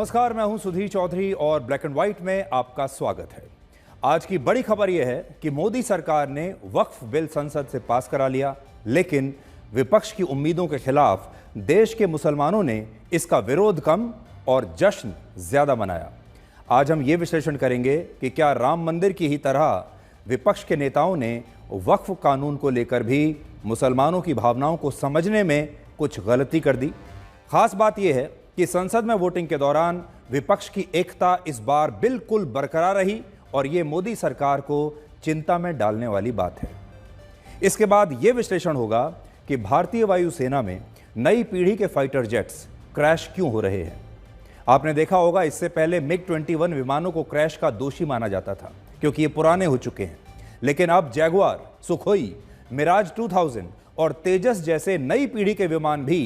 नमस्कार, मैं हूं सुधीर चौधरी और ब्लैक एंड व्हाइट में आपका स्वागत है। आज की बड़ी खबर यह है कि मोदी सरकार ने वक्फ बिल संसद से पास करा लिया, लेकिन विपक्ष की उम्मीदों के खिलाफ देश के मुसलमानों ने इसका विरोध कम और जश्न ज्यादा मनाया। आज हम ये विश्लेषण करेंगे कि क्या राम मंदिर की ही तरह विपक्ष के नेताओं ने वक्फ कानून को लेकर भी मुसलमानों की भावनाओं को समझने में कुछ गलती कर दी। खास बात यह है कि संसद में वोटिंग के दौरान विपक्ष की एकता इस बार बिल्कुल बरकरार रही और ये मोदी सरकार को चिंता में डालने वाली बात है। इसके बाद यह विश्लेषण होगा कि भारतीय वायुसेना में नई पीढ़ी के फाइटर जेट्स क्रैश क्यों हो रहे हैं। आपने देखा होगा, इससे पहले MiG-21 विमानों को क्रैश का दोषी माना जाता था क्योंकि ये पुराने हो चुके हैं, लेकिन अब जैगुआर, सुखोई, मिराज 2000 और तेजस जैसे नई पीढ़ी के विमान भी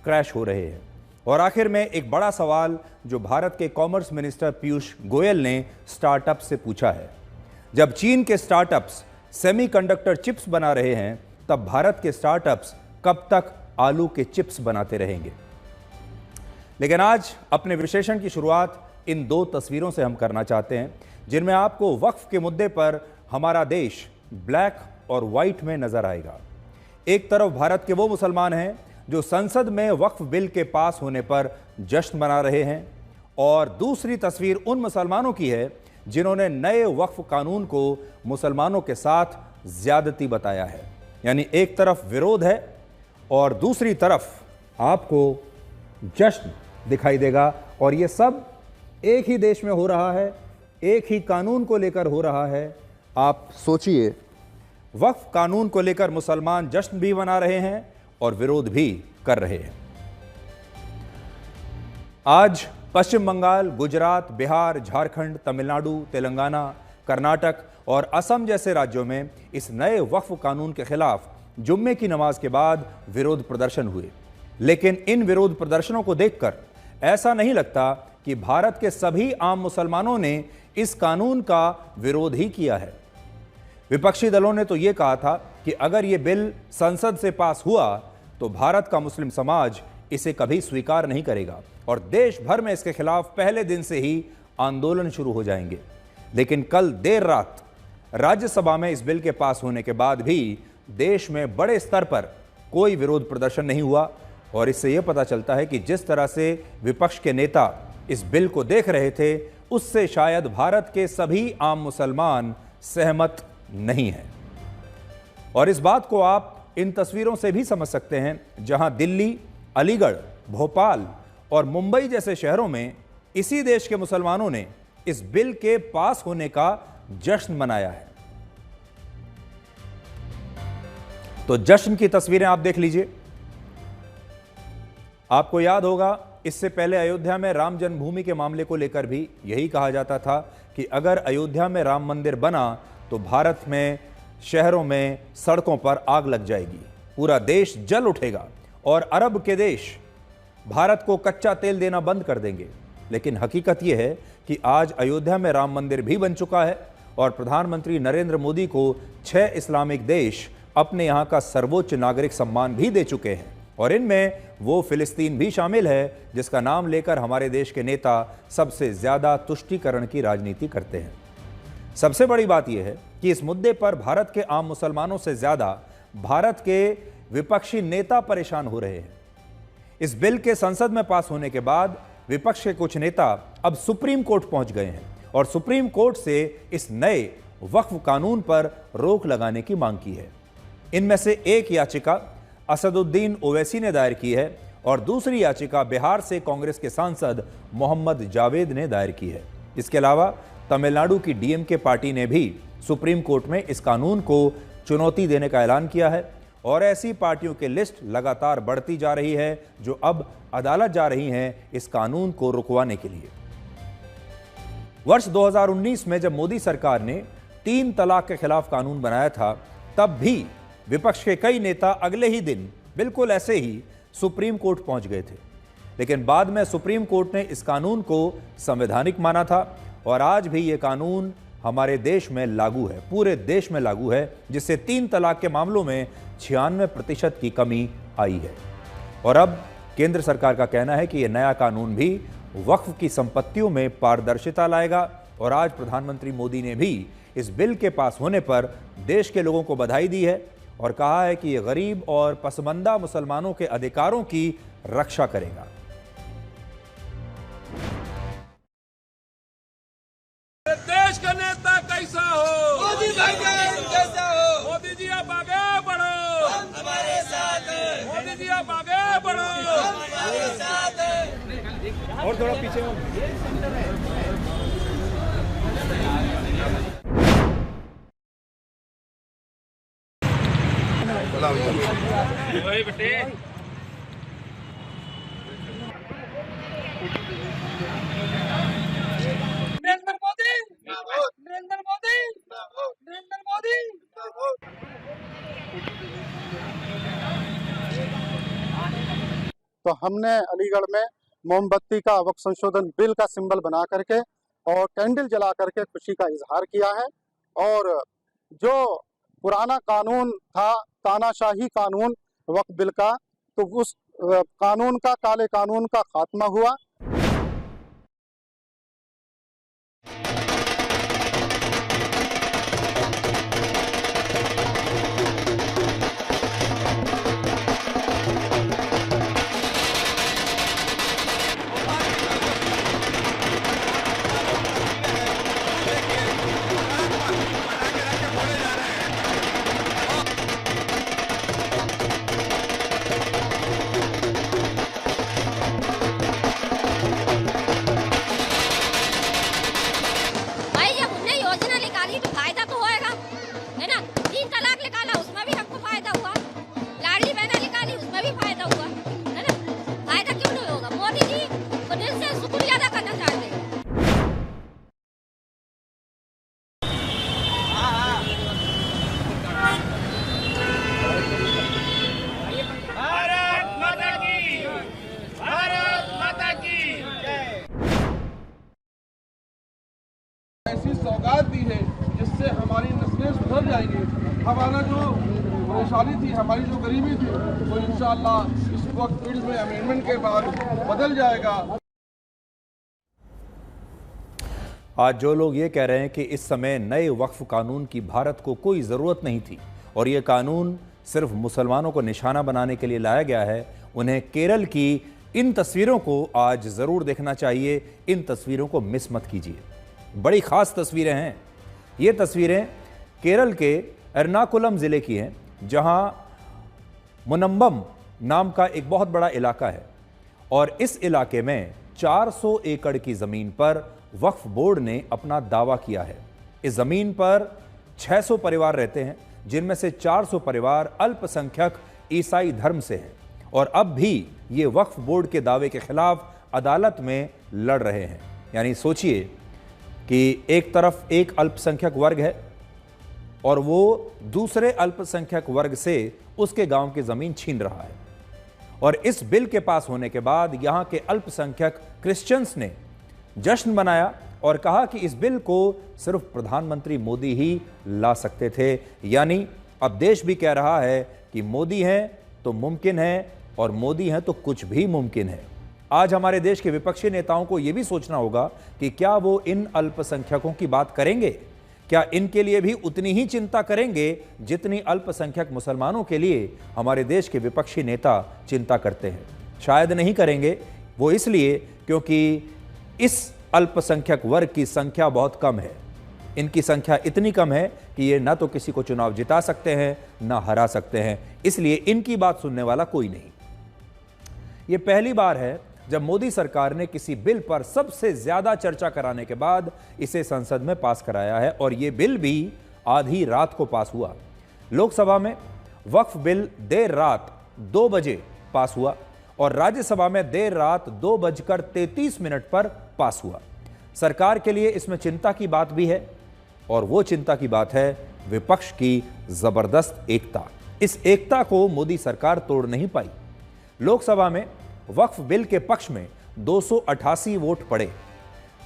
क्रैश हो रहे हैं। और आखिर में एक बड़ा सवाल जो भारत के कॉमर्स मिनिस्टर पीयूष गोयल ने स्टार्टअप से पूछा है। जब चीन के स्टार्टअप्स सेमीकंडक्टर चिप्स बना रहे हैं, तब भारत के स्टार्टअप्स कब तक आलू के चिप्स बनाते रहेंगे। लेकिन आज अपने विश्लेषण की शुरुआत इन दो तस्वीरों से हम करना चाहते हैं, जिनमें आपको वक्फ के मुद्दे पर हमारा देश ब्लैक और व्हाइट में नजर आएगा। एक तरफ भारत के वो मुसलमान हैं जो संसद में वक्फ बिल के पास होने पर जश्न मना रहे हैं, और दूसरी तस्वीर उन मुसलमानों की है जिन्होंने नए वक्फ कानून को मुसलमानों के साथ ज्यादती बताया है। यानी एक तरफ विरोध है और दूसरी तरफ आपको जश्न दिखाई देगा, और ये सब एक ही देश में हो रहा है, एक ही कानून को लेकर हो रहा है। आप सोचिए, वक्फ कानून को लेकर मुसलमान जश्न भी मना रहे हैं और विरोध भी कर रहे हैं। आज पश्चिम बंगाल, गुजरात, बिहार, झारखंड, तमिलनाडु, तेलंगाना, कर्नाटक और असम जैसे राज्यों में इस नए वक्फ कानून के खिलाफ जुम्मे की नमाज के बाद विरोध प्रदर्शन हुए। लेकिन इन विरोध प्रदर्शनों को देखकर ऐसा नहीं लगता कि भारत के सभी आम मुसलमानों ने इस कानून का विरोध ही किया है। विपक्षी दलों ने तो यह कहा था कि अगर यह बिल संसद से पास हुआ तो भारत का मुस्लिम समाज इसे कभी स्वीकार नहीं करेगा और देश भर में इसके खिलाफ पहले दिन से ही आंदोलन शुरू हो जाएंगे। लेकिन कल देर रात राज्यसभा में इस बिल के पास होने के बाद भी देश में बड़े स्तर पर कोई विरोध प्रदर्शन नहीं हुआ, और इससे यह पता चलता है कि जिस तरह से विपक्ष के नेता इस बिल को देख रहे थे, उससे शायद भारत के सभी आम मुसलमान सहमत नहीं हैं। और इस बात को आप इन तस्वीरों से भी समझ सकते हैं, जहां दिल्ली, अलीगढ़, भोपाल और मुंबई जैसे शहरों में इसी देश के मुसलमानों ने इस बिल के पास होने का जश्न मनाया है। तो जश्न की तस्वीरें आप देख लीजिए। आपको याद होगा, इससे पहले अयोध्या में राम जन्मभूमि के मामले को लेकर भी यही कहा जाता था कि अगर अयोध्या में राम मंदिर बना तो भारत में शहरों में सड़कों पर आग लग जाएगी, पूरा देश जल उठेगा और अरब के देश भारत को कच्चा तेल देना बंद कर देंगे। लेकिन हकीकत यह है कि आज अयोध्या में राम मंदिर भी बन चुका है और प्रधानमंत्री नरेंद्र मोदी को 6 इस्लामिक देश अपने यहां का सर्वोच्च नागरिक सम्मान भी दे चुके हैं, और इनमें वो फिलिस्तीन भी शामिल है जिसका नाम लेकर हमारे देश के नेता सबसे ज्यादा तुष्टीकरण की राजनीति करते हैं। सबसे बड़ी बात यह है कि इस मुद्दे पर भारत के आम मुसलमानों से ज्यादा भारत के विपक्षी नेता परेशान हो रहे हैं। इस बिल के संसद में पास होने के बाद विपक्ष के कुछ नेता अब सुप्रीम कोर्ट पहुंच गए हैं और सुप्रीम कोर्ट से इस नए वक्फ कानून पर रोक लगाने की मांग की है। इनमें से एक याचिका असदुद्दीन ओवैसी ने दायर की है और दूसरी याचिका बिहार से कांग्रेस के सांसद मोहम्मद जावेद ने दायर की है। इसके अलावा तमिलनाडु की डीएमके पार्टी ने भी सुप्रीम कोर्ट में इस कानून को चुनौती देने का ऐलान किया है, और ऐसी पार्टियों की लिस्ट लगातार बढ़ती जा रही है जो अब अदालत जा रही हैं इस कानून को रुकवाने के लिए। वर्ष 2019 में जब मोदी सरकार ने 3 तलाक के खिलाफ कानून बनाया था, तब भी विपक्ष के कई नेता अगले ही दिन बिल्कुल ऐसे ही सुप्रीम कोर्ट पहुंच गए थे। लेकिन बाद में सुप्रीम कोर्ट ने इस कानून को संवैधानिक माना था और आज भी ये कानून हमारे देश में लागू है, पूरे देश में लागू है, जिससे 3 तलाक के मामलों में 96% की कमी आई है। और अब केंद्र सरकार का कहना है कि यह नया कानून भी वक्फ की संपत्तियों में पारदर्शिता लाएगा। और आज प्रधानमंत्री मोदी ने भी इस बिल के पास होने पर देश के लोगों को बधाई दी है और कहा है कि ये गरीब और पसमानदा मुसलमानों के अधिकारों की रक्षा करेगा। देश का नेता कैसा हो, मोदी भाई कैसा हो, मोदी जी आप आगे बढ़ो, हमारे साथ है, मोदी जी आप आगे बढ़ो, हमारे साथ है। और थोड़ा पीछे हो। नरेंद्र मोदी, नरेंद्र मोदी, नरेंद्र मोदी। तो हमने अलीगढ़ में मोमबत्ती का वक्फ संशोधन बिल का सिंबल बना करके और कैंडल जला करके खुशी का इजहार किया है। और जो पुराना कानून था, तानाशाही कानून वक्फ बिल का, तो उस कानून का, काले कानून का खात्मा हुआ। ऐसी सौगात दी है जिससे हमारी नस्लें सुधर जाएंगी। हमारा जो परेशानी थी, हमारी जो गरीबी थी, वो इंशाअल्लाह इस वक्त बिल में अमेंडमेंट के बाद बदल जाएगा। आज जो लोग ये कह रहे हैं कि इस समय नए वक्फ कानून की भारत को कोई ज़रूरत नहीं थी और ये कानून सिर्फ मुसलमानों को निशाना बनाने के लिए लाया गया है, उन्हें केरल की इन तस्वीरों को आज ज़रूर देखना चाहिए। इन तस्वीरों को मिस मत कीजिए, बड़ी ख़ास तस्वीरें हैं। ये तस्वीरें केरल के एर्नाकुलम ज़िले की हैं, जहां मुनम्बम नाम का एक बहुत बड़ा इलाका है और इस इलाके में 400 एकड़ की ज़मीन पर वक्फ बोर्ड ने अपना दावा किया है। इस ज़मीन पर 600 परिवार रहते हैं, जिनमें से 400 परिवार अल्पसंख्यक ईसाई धर्म से हैं और अब भी ये वक्फ बोर्ड के दावे के खिलाफ अदालत में लड़ रहे हैं। यानी सोचिए कि एक तरफ एक अल्पसंख्यक वर्ग है और वो दूसरे अल्पसंख्यक वर्ग से उसके गांव की ज़मीन छीन रहा है। और इस बिल के पास होने के बाद यहां के अल्पसंख्यक क्रिश्चियंस ने जश्न मनाया और कहा कि इस बिल को सिर्फ प्रधानमंत्री मोदी ही ला सकते थे। यानी अब देश भी कह रहा है कि मोदी हैं तो मुमकिन है और मोदी हैं तो कुछ भी मुमकिन है। आज हमारे देश के विपक्षी नेताओं को यह भी सोचना होगा कि क्या वो इन अल्पसंख्यकों की बात करेंगे, क्या इनके लिए भी उतनी ही चिंता करेंगे जितनी अल्पसंख्यक मुसलमानों के लिए हमारे देश के विपक्षी नेता चिंता करते हैं। शायद नहीं करेंगे, वो इसलिए क्योंकि इस अल्पसंख्यक वर्ग की संख्या बहुत कम है। इनकी संख्या इतनी कम है कि ये ना तो किसी को चुनाव जिता सकते हैं ना हरा सकते हैं, इसलिए इनकी बात सुनने वाला कोई नहीं। ये पहली बार है जब मोदी सरकार ने किसी बिल पर सबसे ज्यादा चर्चा कराने के बाद इसे संसद में पास कराया है और यह बिल भी आधी रात को पास हुआ। लोकसभा में वक्फ बिल देर रात 2 बजे पास हुआ और राज्यसभा में देर रात 2:33 पर पास हुआ। सरकार के लिए इसमें चिंता की बात भी है और वो चिंता की बात है विपक्ष की जबरदस्त एकता। इस एकता को मोदी सरकार तोड़ नहीं पाई। लोकसभा में वक्फ बिल के पक्ष में 288 वोट पड़े,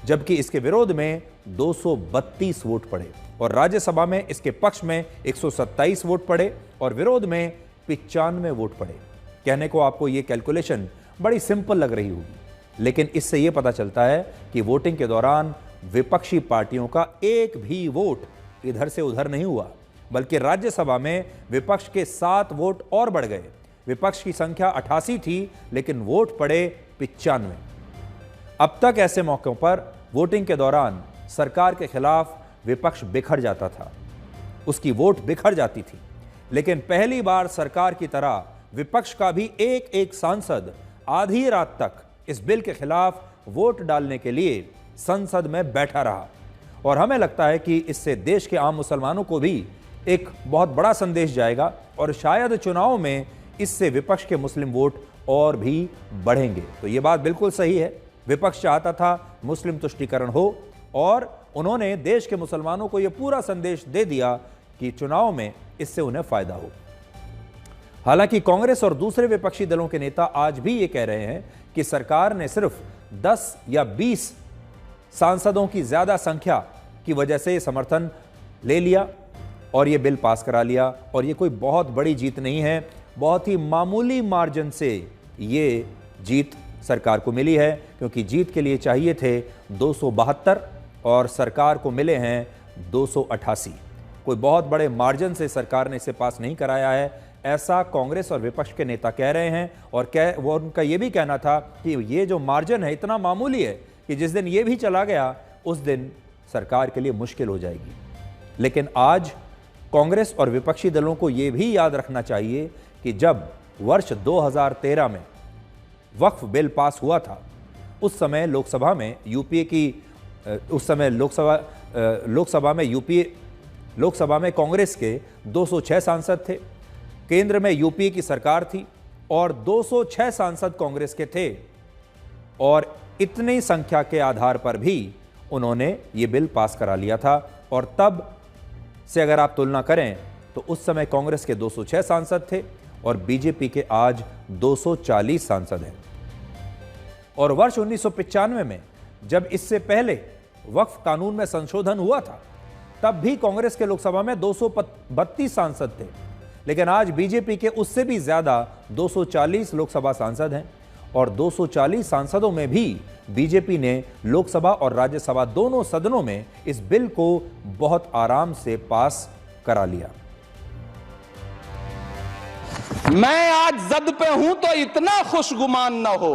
जबकि इसके विरोध में 232 वोट पड़े और राज्यसभा में इसके पक्ष में 127 वोट पड़े और विरोध में 95 वोट पड़े। कहने को आपको यह कैलकुलेशन बड़ी सिंपल लग रही होगी, लेकिन इससे यह पता चलता है कि वोटिंग के दौरान विपक्षी पार्टियों का एक भी वोट इधर से उधर नहीं हुआ, बल्कि राज्यसभा में विपक्ष के 7 वोट और बढ़ गए। विपक्ष की संख्या 88 थी, लेकिन वोट पड़े 95। अब तक ऐसे मौकों पर वोटिंग के दौरान सरकार के खिलाफ विपक्ष बिखर जाता था, उसकी वोट बिखर जाती थी, लेकिन पहली बार सरकार की तरह विपक्ष का भी एक एक सांसद आधी रात तक इस बिल के खिलाफ वोट डालने के लिए संसद में बैठा रहा। और हमें लगता है कि इससे देश के आम मुसलमानों को भी एक बहुत बड़ा संदेश जाएगा और शायद चुनाव में इससे विपक्ष के मुस्लिम वोट और भी बढ़ेंगे। तो ये बात बिल्कुल सही है, विपक्ष चाहता था मुस्लिम तुष्टीकरण हो और उन्होंने देश के मुसलमानों को यह पूरा संदेश दे दिया कि चुनाव में इससे उन्हें फायदा हो। हालांकि कांग्रेस और दूसरे विपक्षी दलों के नेता आज भी ये कह रहे हैं कि सरकार ने सिर्फ 10 या 20 सांसदों की ज्यादा संख्या की वजह से समर्थन ले लिया और ये बिल पास करा लिया और ये कोई बहुत बड़ी जीत नहीं है, बहुत ही मामूली मार्जिन से ये जीत सरकार को मिली है, क्योंकि जीत के लिए चाहिए थे 272 और सरकार को मिले हैं 288। कोई बहुत बड़े मार्जिन से सरकार ने इसे पास नहीं कराया है, ऐसा कांग्रेस और विपक्ष के नेता कह रहे हैं। और वो उनका ये भी कहना था कि ये जो मार्जिन है इतना मामूली है कि जिस दिन ये भी चला गया उस दिन सरकार के लिए मुश्किल हो जाएगी। लेकिन आज कांग्रेस और विपक्षी दलों को यह भी याद रखना चाहिए कि जब वर्ष 2013 में वक्फ बिल पास हुआ था, उस समय लोकसभा में लोकसभा में कांग्रेस के 206 सांसद थे, केंद्र में यूपीए की सरकार थी और 206 सांसद कांग्रेस के थे और इतनी संख्या के आधार पर भी उन्होंने ये बिल पास करा लिया था। और तब से अगर आप तुलना करें तो उस समय कांग्रेस के 206 सांसद थे और बीजेपी के आज 240 सांसद हैं। और वर्ष 1995 में जब इससे पहले वक्फ कानून में संशोधन हुआ था, तब भी कांग्रेस के लोकसभा में 232 सांसद थे, लेकिन आज बीजेपी के उससे भी ज्यादा 240 लोकसभा सांसद हैं और 240 सांसदों में भी बीजेपी ने लोकसभा और राज्यसभा दोनों सदनों में इस बिल को बहुत आराम से पास करा लिया। मैं आज जद पे हूं तो इतना खुशगुमान ना हो,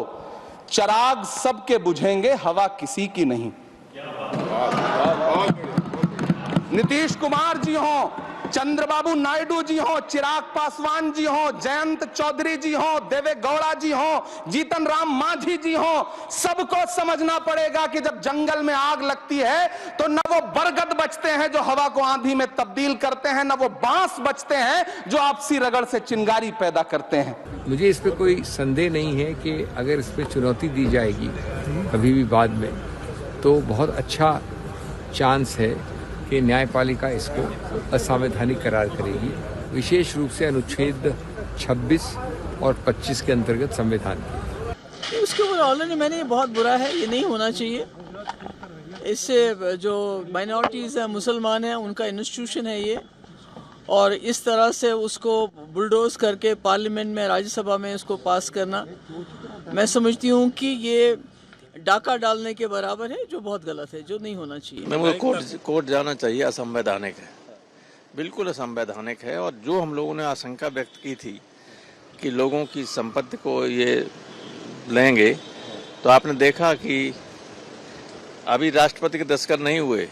चिराग सबके बुझेंगे हवा किसी की नहीं। नीतीश कुमार जी हो, चंद्रबाबू नायडू जी हो, चिराग पासवान जी हो, जयंत चौधरी जी हो, देवे गौड़ा जी हो, जीतन राम मांझी जी हो, सबको समझना पड़ेगा कि जब जंगल में आग लगती है तो न वो बरगद बचते हैं जो हवा को आंधी में तब्दील करते हैं, न वो बांस बचते हैं जो आपसी रगड़ से चिंगारी पैदा करते हैं। मुझे इस पे कोई संदेह नहीं है कि अगर इस पे चुनौती दी जाएगी कभी भी बाद में, तो बहुत अच्छा चांस है कि न्यायपालिका इसको असंवैधानिक करार करेगी, विशेष रूप से अनुच्छेद 26 और 25 के अंतर्गत संविधान की। उसके ऊपर ऑलरेडी मैंने ये बहुत बुरा है, ये नहीं होना चाहिए। इससे जो माइनॉरिटीज़ हैं, मुसलमान हैं, उनका इंस्टीट्यूशन है ये, और इस तरह से उसको बुलडोज करके पार्लियामेंट में, राज्यसभा में इसको पास करना, मैं समझती हूँ कि ये डाका डालने के बराबर है, जो बहुत गलत है, जो नहीं होना चाहिए। नहीं, मुझे कोर्ट जाना चाहिए, असंवैधानिक है, बिल्कुल असंवैधानिक है। और जो हम लोगों ने आशंका व्यक्त की थी कि लोगों की संपत्ति को ये लेंगे, तो आपने देखा कि अभी राष्ट्रपति के दस्तखत नहीं हुए,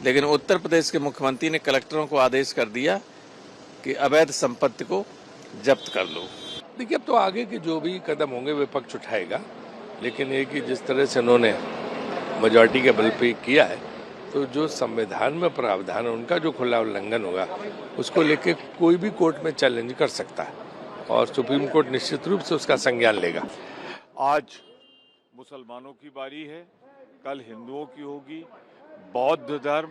लेकिन उत्तर प्रदेश के मुख्यमंत्री ने कलेक्टरों को आदेश कर दिया कि अवैध संपत्ति को जब्त कर लो। देखिए, अब तो आगे के जो भी कदम होंगे विपक्ष उठाएगा, लेकिन ये कि जिस तरह से उन्होंने मेजॉरिटी के बल पे किया है, तो जो संविधान में प्रावधान है उनका जो खुला उल्लंघन होगा उसको लेके कोई भी कोर्ट में चैलेंज कर सकता है और सुप्रीम कोर्ट निश्चित रूप से उसका संज्ञान लेगा। आज मुसलमानों की बारी है, कल हिंदुओं की होगी, बौद्ध धर्म,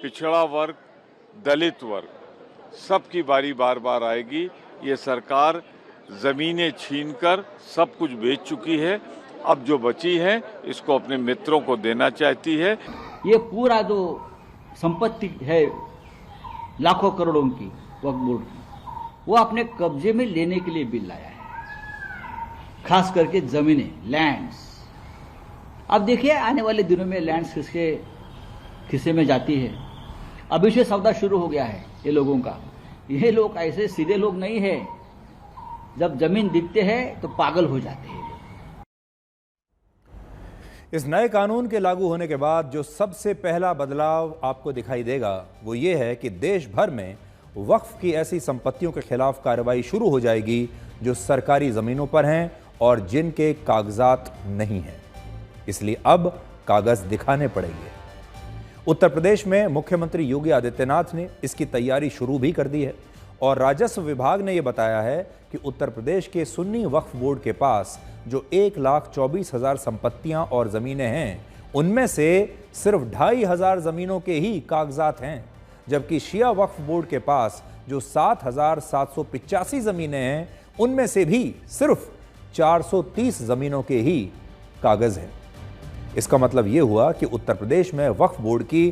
पिछड़ा वर्ग, दलित वर्ग, सबकी बारी बार बार आएगी। ये सरकार जमीनें छीनकर सब कुछ बेच चुकी है, अब जो बची है इसको अपने मित्रों को देना चाहती है। ये पूरा जो संपत्ति है लाखों करोड़ों की वक्फ बोर्ड की, वो अपने कब्जे में लेने के लिए बिल लाया है, खास करके जमीनें, लैंड्स, अब देखिए आने वाले दिनों में लैंड किसके खिस्से में जाती है। अभी से सौदा शुरू हो गया है ये लोगों का। ये लोग ऐसे सीधे लोग नहीं है, जब जमीन दिखते हैं तो पागल हो जाते हैं। इस नए कानून के लागू होने के बाद जो सबसे पहला बदलाव आपको दिखाई देगा वो ये है कि देश भर में वक्फ की ऐसी संपत्तियों के खिलाफ कार्रवाई शुरू हो जाएगी जो सरकारी जमीनों पर हैं और जिनके कागजात नहीं हैं। इसलिए अब कागज दिखाने पड़ेंगे। उत्तर प्रदेश में मुख्यमंत्री योगी आदित्यनाथ ने इसकी तैयारी शुरू भी कर दी है और राजस्व विभाग ने यह बताया है कि उत्तर प्रदेश के सुन्नी वक्फ बोर्ड के पास जो 1,24,000 संपत्तियां और जमीनें हैं, उनमें से सिर्फ 2,500 जमीनों के ही कागजात हैं, जबकि शिया वक्फ बोर्ड के पास जो 7,785 जमीनें हैं, उनमें से भी सिर्फ 430 जमीनों के ही कागज हैं। इसका मतलब यह हुआ कि उत्तर प्रदेश में वक्फ बोर्ड की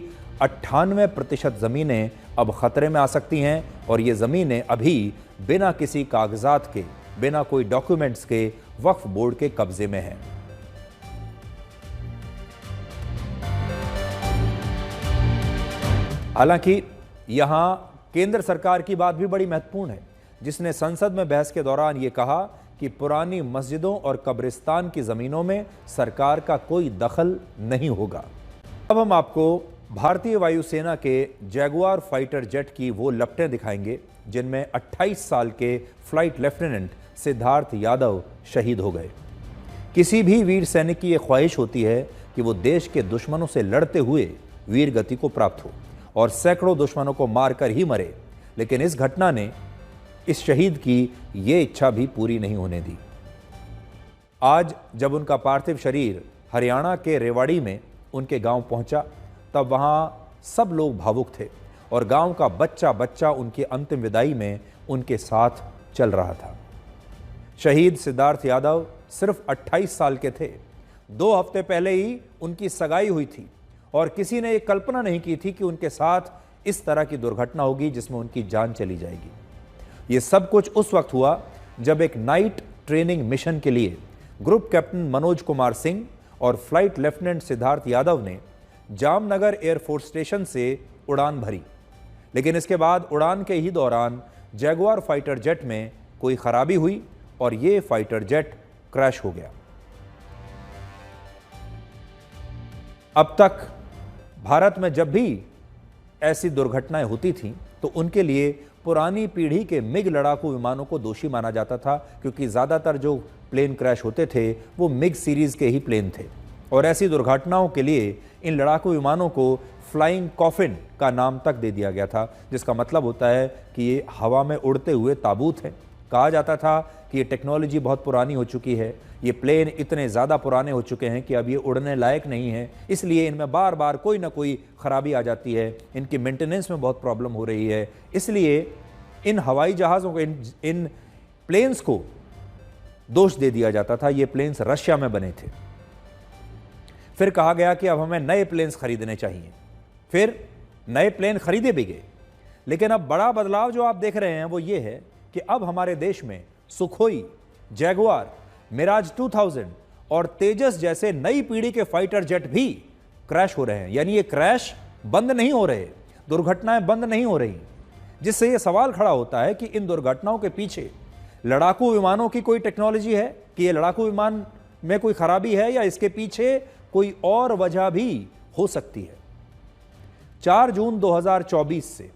98% जमीनें अब खतरे में आ सकती हैं और ये जमीनें अभी बिना किसी कागजात के, बिना कोई डॉक्यूमेंट्स के वक्फ बोर्ड के कब्जे में हैं। हालांकि यहां केंद्र सरकार की बात भी बड़ी महत्वपूर्ण है, जिसने संसद में बहस के दौरान यह कहा कि पुरानी मस्जिदों और कब्रिस्तान की जमीनों में सरकार का कोई दखल नहीं होगा। अब हम आपको भारतीय वायुसेना के जैगुआर फाइटर जेट की वो लपटें दिखाएंगे जिनमें 28 साल के फ्लाइट लेफ्टिनेंट सिद्धार्थ यादव शहीद हो गए। किसी भी वीर सैनिक की यह ख्वाहिश होती है कि वो देश के दुश्मनों से लड़ते हुए वीर गति को प्राप्त हो और सैकड़ों दुश्मनों को मारकर ही मरे, लेकिन इस घटना ने इस शहीद की ये इच्छा भी पूरी नहीं होने दी। आज जब उनका पार्थिव शरीर हरियाणा के रेवाड़ी में उनके गांव पहुंचा, तब वहां सब लोग भावुक थे और गांव का बच्चा बच्चा उनकी अंतिम विदाई में उनके साथ चल रहा था। शहीद सिद्धार्थ यादव सिर्फ 28 साल के थे। 2 हफ्ते पहले ही उनकी सगाई हुई थी और किसी ने यह कल्पना नहीं की थी कि उनके साथ इस तरह की दुर्घटना होगी जिसमें उनकी जान चली जाएगी। ये सब कुछ उस वक्त हुआ जब एक नाइट ट्रेनिंग मिशन के लिए ग्रुप कैप्टन मनोज कुमार सिंह और फ्लाइट लेफ्टिनेंट सिद्धार्थ यादव ने जामनगर एयरफोर्स स्टेशन से उड़ान भरी, लेकिन इसके बाद उड़ान के ही दौरान जैगुआर फाइटर जेट में कोई खराबी हुई और ये फाइटर जेट क्रैश हो गया। अब तक भारत में जब भी ऐसी दुर्घटनाएं होती थीं तो उनके लिए पुरानी पीढ़ी के मिग लड़ाकू विमानों को दोषी माना जाता था, क्योंकि ज़्यादातर जो प्लेन क्रैश होते थे वो मिग सीरीज़ के ही प्लेन थे और ऐसी दुर्घटनाओं के लिए इन लड़ाकू विमानों को फ्लाइंग कॉफिन का नाम तक दे दिया गया था, जिसका मतलब होता है कि ये हवा में उड़ते हुए ताबूत हैं। कहा जाता था कि ये टेक्नोलॉजी बहुत पुरानी हो चुकी है, ये प्लेन इतने ज़्यादा पुराने हो चुके हैं कि अब ये उड़ने लायक नहीं है, इसलिए इनमें बार बार कोई ना कोई ख़राबी आ जाती है, इनकी मेंटेनेंस में बहुत प्रॉब्लम हो रही है। इसलिए इन हवाई जहाज़ों को, इन प्लेन्स को दोष दे दिया जाता था। ये प्लेन्स रशिया में बने थे। फिर कहा गया कि अब हमें नए प्लेन्स खरीदने चाहिए। फिर नए प्लेन खरीदे भी गए, लेकिन अब बड़ा बदलाव जो आप देख रहे हैं वो ये है कि अब हमारे देश में सुखोई, जैगुआर, मिराज 2000 और तेजस जैसे नई पीढ़ी के फाइटर जेट भी क्रैश हो रहे हैं। यानी ये क्रैश बंद नहीं हो रहे, दुर्घटनाएं बंद नहीं हो रही, जिससे ये सवाल खड़ा होता है कि इन दुर्घटनाओं के पीछे लड़ाकू विमानों की कोई टेक्नोलॉजी है कि ये लड़ाकू विमान में कोई खराबी है, या इसके पीछे कोई और वजह भी हो सकती है। 4 जून 2024 से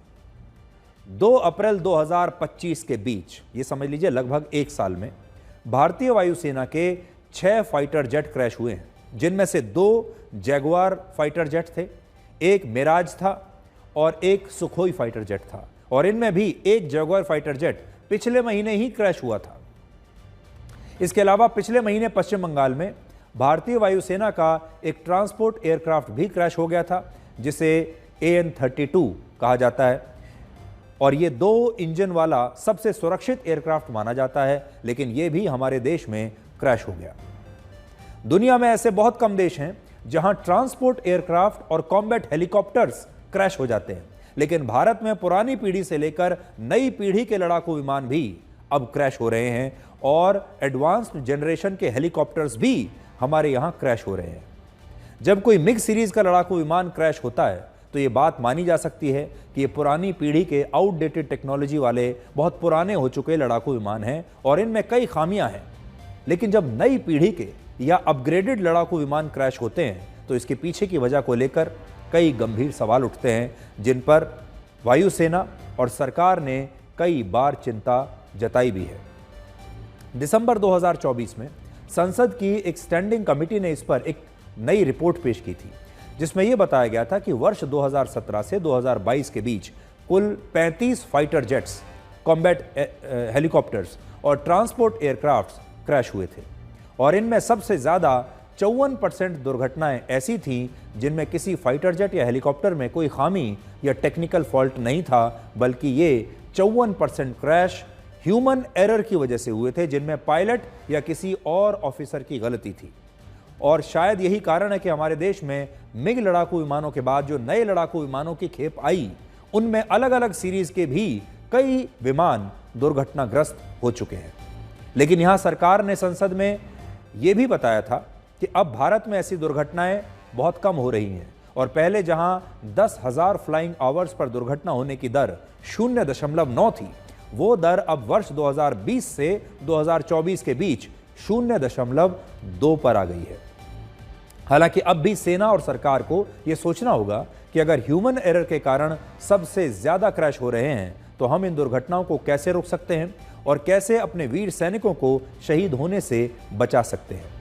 2 अप्रैल 2025 के बीच, ये समझ लीजिए लगभग 1 साल में, भारतीय वायुसेना के 6 फाइटर जेट क्रैश हुए हैं, जिनमें से 2 जैगुआर फाइटर जेट थे, 1 मिराज था और 1 सुखोई फाइटर जेट था। और इनमें भी 1 जैगुआर फाइटर जेट पिछले महीने ही क्रैश हुआ था। इसके अलावा पिछले महीने पश्चिम बंगाल में भारतीय वायुसेना का एक ट्रांसपोर्ट एयरक्राफ्ट भी क्रैश हो गया था, जिसे AN-32 कहा जाता है, और ये 2 इंजन वाला सबसे सुरक्षित एयरक्राफ्ट माना जाता है, लेकिन ये भी हमारे देश में क्रैश हो गया। दुनिया में ऐसे बहुत कम देश हैं जहां ट्रांसपोर्ट एयरक्राफ्ट और कॉम्बैट हेलीकॉप्टर्स क्रैश हो जाते हैं, लेकिन भारत में पुरानी पीढ़ी से लेकर नई पीढ़ी के लड़ाकू विमान भी अब क्रैश हो रहे हैं और एडवांस्ड जनरेशन के हेलीकॉप्टर्स भी हमारे यहां क्रैश हो रहे हैं। जब कोई मिग सीरीज का लड़ाकू विमान क्रैश होता है तो ये बात मानी जा सकती है कि ये पुरानी पीढ़ी के आउटडेटेड टेक्नोलॉजी वाले बहुत पुराने हो चुके लड़ाकू विमान हैं और इनमें कई खामियां हैं। लेकिन जब नई पीढ़ी के या अपग्रेडेड लड़ाकू विमान क्रैश होते हैं तो इसके पीछे की वजह को लेकर कई गंभीर सवाल उठते हैं, जिन पर वायुसेना और सरकार ने कई बार चिंता जताई भी है। दिसंबर 2024 में संसद की एक स्टैंडिंग कमेटी ने इस पर एक नई रिपोर्ट पेश की थी, जिसमें यह बताया गया था कि वर्ष 2017 से 2022 के बीच कुल 35 फाइटर जेट्स, कॉम्बैट हेलीकॉप्टर्स और ट्रांसपोर्ट एयरक्राफ्ट्स क्रैश हुए थे और इनमें सबसे ज़्यादा 54% दुर्घटनाएं ऐसी थीं जिनमें किसी फाइटर जेट या हेलीकॉप्टर में कोई खामी या टेक्निकल फॉल्ट नहीं था, बल्कि ये 54% क्रैश ह्यूमन एरर की वजह से हुए थे, जिनमें पायलट या किसी और ऑफिसर की गलती थी। और शायद यही कारण है कि हमारे देश में मिग लड़ाकू विमानों के बाद जो नए लड़ाकू विमानों की खेप आई, उनमें अलग अलग सीरीज के भी कई विमान दुर्घटनाग्रस्त हो चुके हैं। लेकिन यहां सरकार ने संसद में यह भी बताया था कि अब भारत में ऐसी दुर्घटनाएं बहुत कम हो रही हैं और पहले जहां 10,000 फ्लाइंग आवर्स पर दुर्घटना होने की दर 0.9 थी, वो दर अब वर्ष 2020 से 2024 के बीच 0.2 पर आ गई है। हालांकि अब भी सेना और सरकार को यह सोचना होगा कि अगर ह्यूमन एरर के कारण सबसे ज्यादा क्रैश हो रहे हैं तो हम इन दुर्घटनाओं को कैसे रोक सकते हैं और कैसे अपने वीर सैनिकों को शहीद होने से बचा सकते हैं।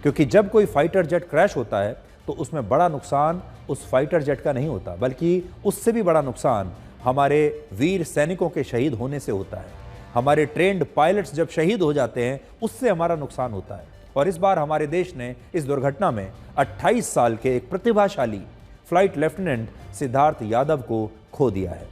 क्योंकि जब कोई फाइटर जेट क्रैश होता है तो उसमें बड़ा नुकसान उस फाइटर जेट का नहीं होता, बल्कि उससे भी बड़ा नुकसान हमारे वीर सैनिकों के शहीद होने से होता है। हमारे ट्रेंड पायलट्स जब शहीद हो जाते हैं उससे हमारा नुकसान होता है। और इस बार हमारे देश ने इस दुर्घटना में 28 साल के एक प्रतिभाशाली फ्लाइट लेफ्टिनेंट सिद्धार्थ यादव को खो दिया है।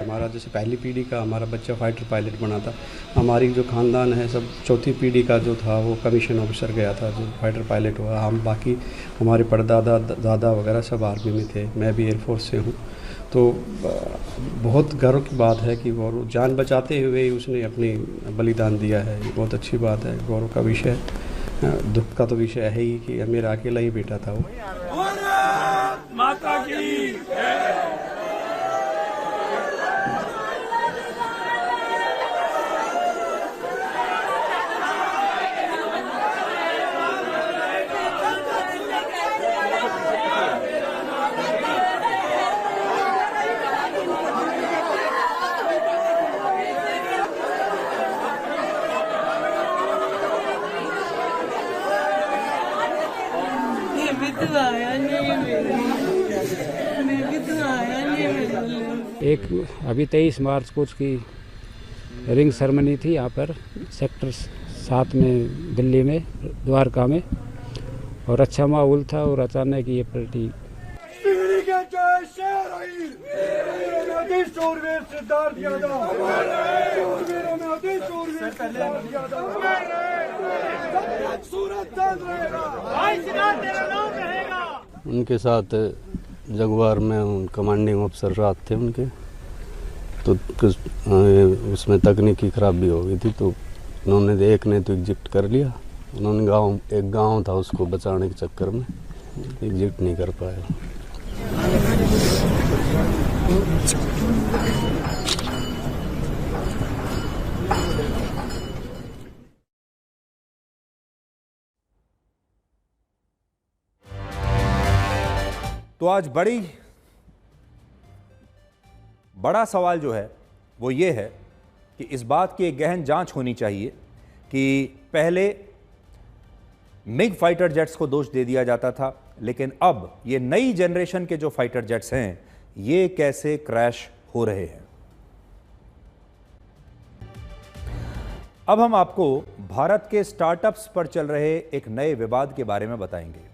हमारा जैसे पहली पीढ़ी का हमारा बच्चा फाइटर पायलट बना था, हमारी जो ख़ानदान है सब चौथी पीढ़ी का जो था वो कमीशन ऑफिसर गया था जो फाइटर पायलट हुआ। हम बाकी हमारे परदादा दादा वगैरह सब आर्मी में थे, मैं भी एयरफोर्स से हूँ। तो बहुत गर्व की बात है कि वो जान बचाते हुए उसने अपनी बलिदान दिया है, ये बहुत अच्छी बात है, गौरव का विषय है। दुख का तो विषय है ही कि मेरा अकेला ही बेटा था वो। माता की एक अभी 23 मार्च को उसकी रिंग सेरेमनी थी यहाँ पर सेक्टर 7 में दिल्ली में द्वारका में, और अच्छा माहौल था और अचानक ये पलटी। उनके साथ जगुआर में कमांडिंग अफसर साथ थे उनके, तो उसमें तकनीकी खराबी हो गई थी, तो उन्होंने एक ने तो एग्जिट कर लिया। उन्होंने एक गांव था उसको बचाने के चक्कर में एग्जिट नहीं कर पाया। तो आज बड़ा सवाल जो है वो ये है कि इस बात की एक गहन जांच होनी चाहिए कि पहले मिग फाइटर जेट्स को दोष दे दिया जाता था, लेकिन अब ये नई जनरेशन के जो फाइटर जेट्स हैं ये कैसे क्रैश हो रहे हैं। अब हम आपको भारत के स्टार्टअप्स पर चल रहे एक नए विवाद के बारे में बताएंगे।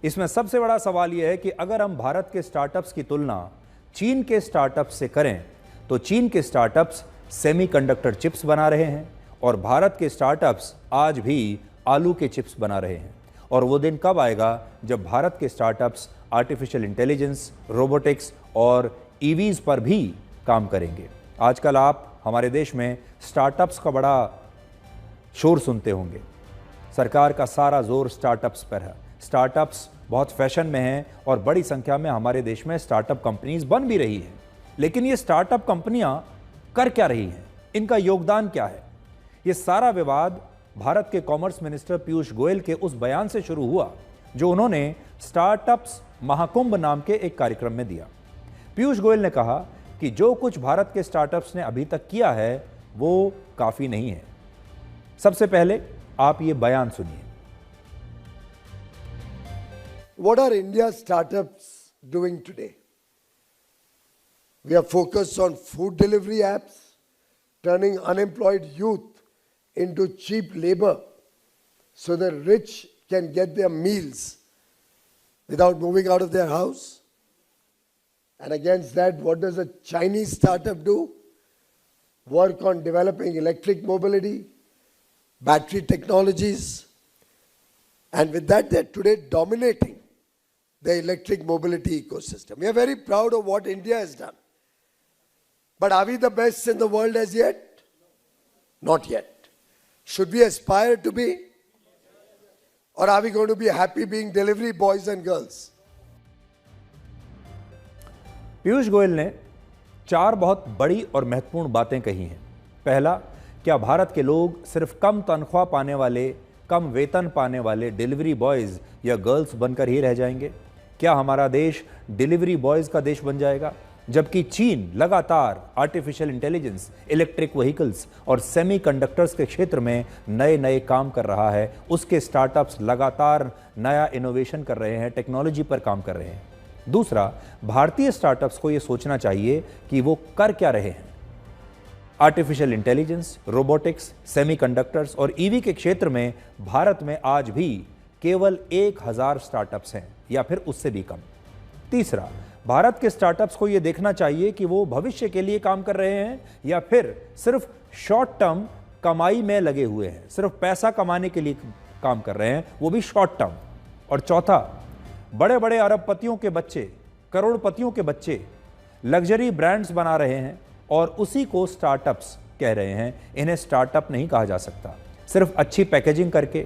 इसमें सबसे बड़ा सवाल यह है कि अगर हम भारत के स्टार्टअप्स की तुलना चीन के स्टार्टअप्स से करें तो चीन के स्टार्टअप्स सेमीकंडक्टर चिप्स बना रहे हैं और भारत के स्टार्टअप्स आज भी आलू के चिप्स बना रहे हैं। और वो दिन कब आएगा जब भारत के स्टार्टअप्स आर्टिफिशियल इंटेलिजेंस, रोबोटिक्स और ईवीज पर भी काम करेंगे। आजकल आप हमारे देश में स्टार्टअप्स का बड़ा शोर सुनते होंगे। सरकार का सारा जोर स्टार्टअप्स पर है। स्टार्टअप्स बहुत फैशन में हैं और बड़ी संख्या में हमारे देश में स्टार्टअप कंपनीज बन भी रही हैं। लेकिन ये स्टार्टअप कंपनियां कर क्या रही हैं? इनका योगदान क्या है? ये सारा विवाद भारत के कॉमर्स मिनिस्टर पीयूष गोयल के उस बयान से शुरू हुआ जो उन्होंने स्टार्टअप्स महाकुंभ नाम के एक कार्यक्रम में दिया। पीयूष गोयल ने कहा कि जो कुछ भारत के स्टार्टअप्स ने अभी तक किया है वो काफी नहीं है। सबसे पहले आप ये बयान सुनिए। What are India's startups doing today? We are focused on food delivery apps, turning unemployed youth into cheap labor so the rich can get their meals without moving out of their house. And against that, what does a Chinese startup do? Work on developing electric mobility, battery technologies, and with that they're today dominating the electric mobility ecosystem. We are very proud of what India has done. But are we the best in the world as yet? Not yet. Should we aspire to be? Or are we going to be happy being delivery boys and girls? Piyush Goyal ने 4 बहुत बड़ी और महत्वपूर्ण बातें कही हैं। पहला, क्या भारत के लोग सिर्फ कम तनख्वाह पाने वाले, कम वेतन पाने वाले डिलीवरी बॉयज या गर्ल्स बनकर ही रह जाएंगे? क्या हमारा देश डिलीवरी बॉयज का देश बन जाएगा? जबकि चीन लगातार आर्टिफिशियल इंटेलिजेंस, इलेक्ट्रिक व्हीकल्स और सेमीकंडक्टर्स के क्षेत्र में नए नए काम कर रहा है। उसके स्टार्टअप्स लगातार नया इनोवेशन कर रहे हैं, टेक्नोलॉजी पर काम कर रहे हैं। दूसरा, भारतीय स्टार्टअप्स को यह सोचना चाहिए कि वो कर क्या रहे हैं। आर्टिफिशियल इंटेलिजेंस, रोबोटिक्स, सेमीकंडक्टर्स और ईवी के क्षेत्र में भारत में आज भी केवल 1000 स्टार्टअप्स हैं या फिर उससे भी कम। तीसरा, भारत के स्टार्टअप्स को यह देखना चाहिए कि वो भविष्य के लिए काम कर रहे हैं या फिर सिर्फ शॉर्ट टर्म कमाई में लगे हुए हैं, सिर्फ पैसा कमाने के लिए काम कर रहे हैं, वो भी शॉर्ट टर्म। और चौथा, बड़े बड़े अरबपतियों के बच्चे, करोड़पतियों के बच्चे लग्जरी ब्रांड्स बना रहे हैं और उसी को स्टार्टअप्स कह रहे हैं। इन्हें स्टार्टअप नहीं कहा जा सकता। सिर्फ अच्छी पैकेजिंग करके,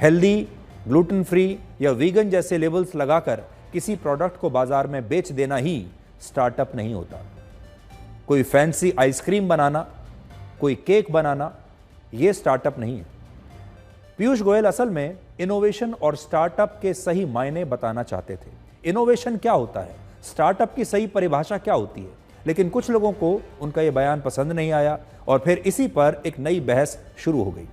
हेल्दी, ग्लूटेन फ्री या वीगन जैसे लेबल्स लगाकर किसी प्रोडक्ट को बाजार में बेच देना ही स्टार्टअप नहीं होता। कोई फैंसी आइसक्रीम बनाना, कोई केक बनाना, यह स्टार्टअप नहीं है। पीयूष गोयल असल में इनोवेशन और स्टार्टअप के सही मायने बताना चाहते थे। इनोवेशन क्या होता है, स्टार्टअप की सही परिभाषा क्या होती है, लेकिन कुछ लोगों को उनका यह बयान पसंद नहीं आया और फिर इसी पर एक नई बहस शुरू हो गई।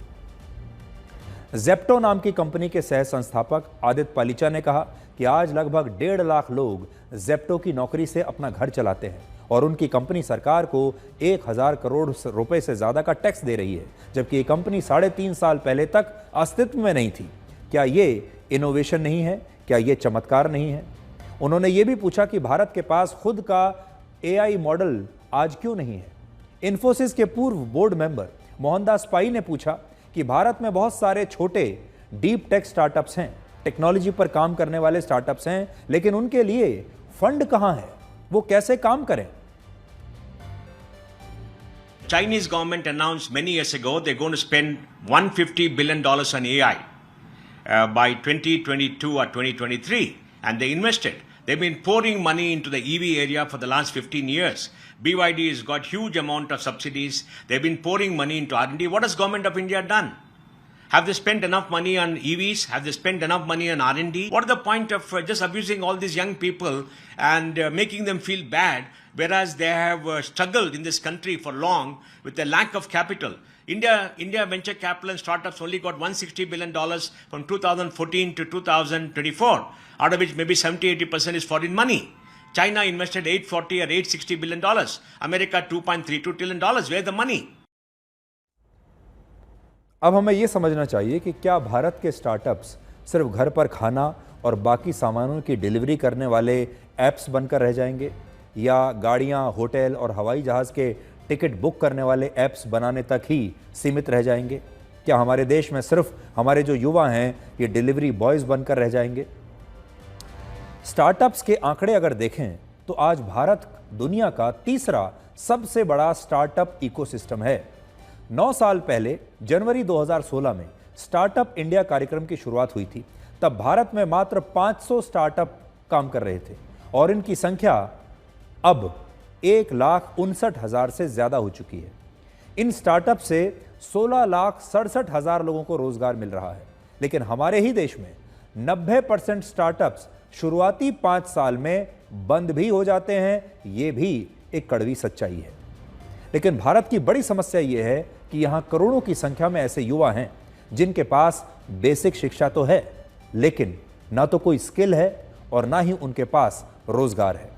ज़ेप्टो नाम की कंपनी के सह संस्थापक आदित्य पालीचा ने कहा कि आज लगभग 1.5 लाख लोग ज़ेप्टो की नौकरी से अपना घर चलाते हैं और उनकी कंपनी सरकार को 1000 करोड़ रुपए से ज्यादा का टैक्स दे रही है, जबकि ये कंपनी 3.5 साल पहले तक अस्तित्व में नहीं थी। क्या ये इनोवेशन नहीं है? क्या ये चमत्कार नहीं है? उन्होंने ये भी पूछा कि भारत के पास खुद का AI मॉडल आज क्यों नहीं है। इन्फोसिस के पूर्व बोर्ड मेंबर मोहनदास पाई ने पूछा कि भारत में बहुत सारे छोटे डीप टेक स्टार्टअप्स हैं, टेक्नोलॉजी पर काम करने वाले स्टार्टअप्स हैं, लेकिन उनके लिए फंड कहां है, वो कैसे काम करें। Chinese government announced many years ago they're going to spend $150 billion on AI by 2022 or 2023, and they invested. They've been pouring money into the EV area for the last 15 years. BYD has got huge amount of subsidies. They've been pouring money into R&D. What has government of India done? Have they spent enough money on EVs? Have they spent enough money on R&D? What is the point of just abusing all these young people and making them feel bad, whereas they have struggled in this country for long with a lack of capital? India venture capital and startups only got $160 billion from 2014 to 2024, out of which maybe 70-80% is foreign money. China invested $840 or $860 billion. America $2.32 trillion. Where's the money? अब हमें यह समझना चाहिए कि क्या भारत के startups सिर्फ घर पर खाना और बाकी सामानों की डिलीवरी करने वाले ऐप्स बनकर रह जाएंगे, या गाड़ियां, होटल और हवाई जहाज़ के टिकट बुक करने वाले ऐप्स बनाने तक ही सीमित रह जाएंगे? क्या हमारे देश में सिर्फ हमारे जो युवा हैं ये डिलीवरी बॉयज़ बनकर रह जाएंगे? स्टार्टअप्स के आंकड़े अगर देखें तो आज भारत दुनिया का तीसरा सबसे बड़ा स्टार्टअप इकोसिस्टम है। 9 साल पहले जनवरी 2016 में स्टार्टअप इंडिया कार्यक्रम की शुरुआत हुई थी। तब भारत में मात्र 500 स्टार्टअप काम कर रहे थे और इनकी संख्या अब 1,59,000 से ज्यादा हो चुकी है। इन स्टार्टअप से 16,67,000 लोगों को रोजगार मिल रहा है। लेकिन हमारे ही देश में 90% स्टार्टअप्स शुरुआती 5 साल में बंद भी हो जाते हैं। ये भी एक कड़वी सच्चाई है। लेकिन भारत की बड़ी समस्या यह है कि यहां करोड़ों की संख्या में ऐसे युवा हैं जिनके पास बेसिक शिक्षा तो है, लेकिन ना तो कोई स्किल है और ना ही उनके पास रोजगार है।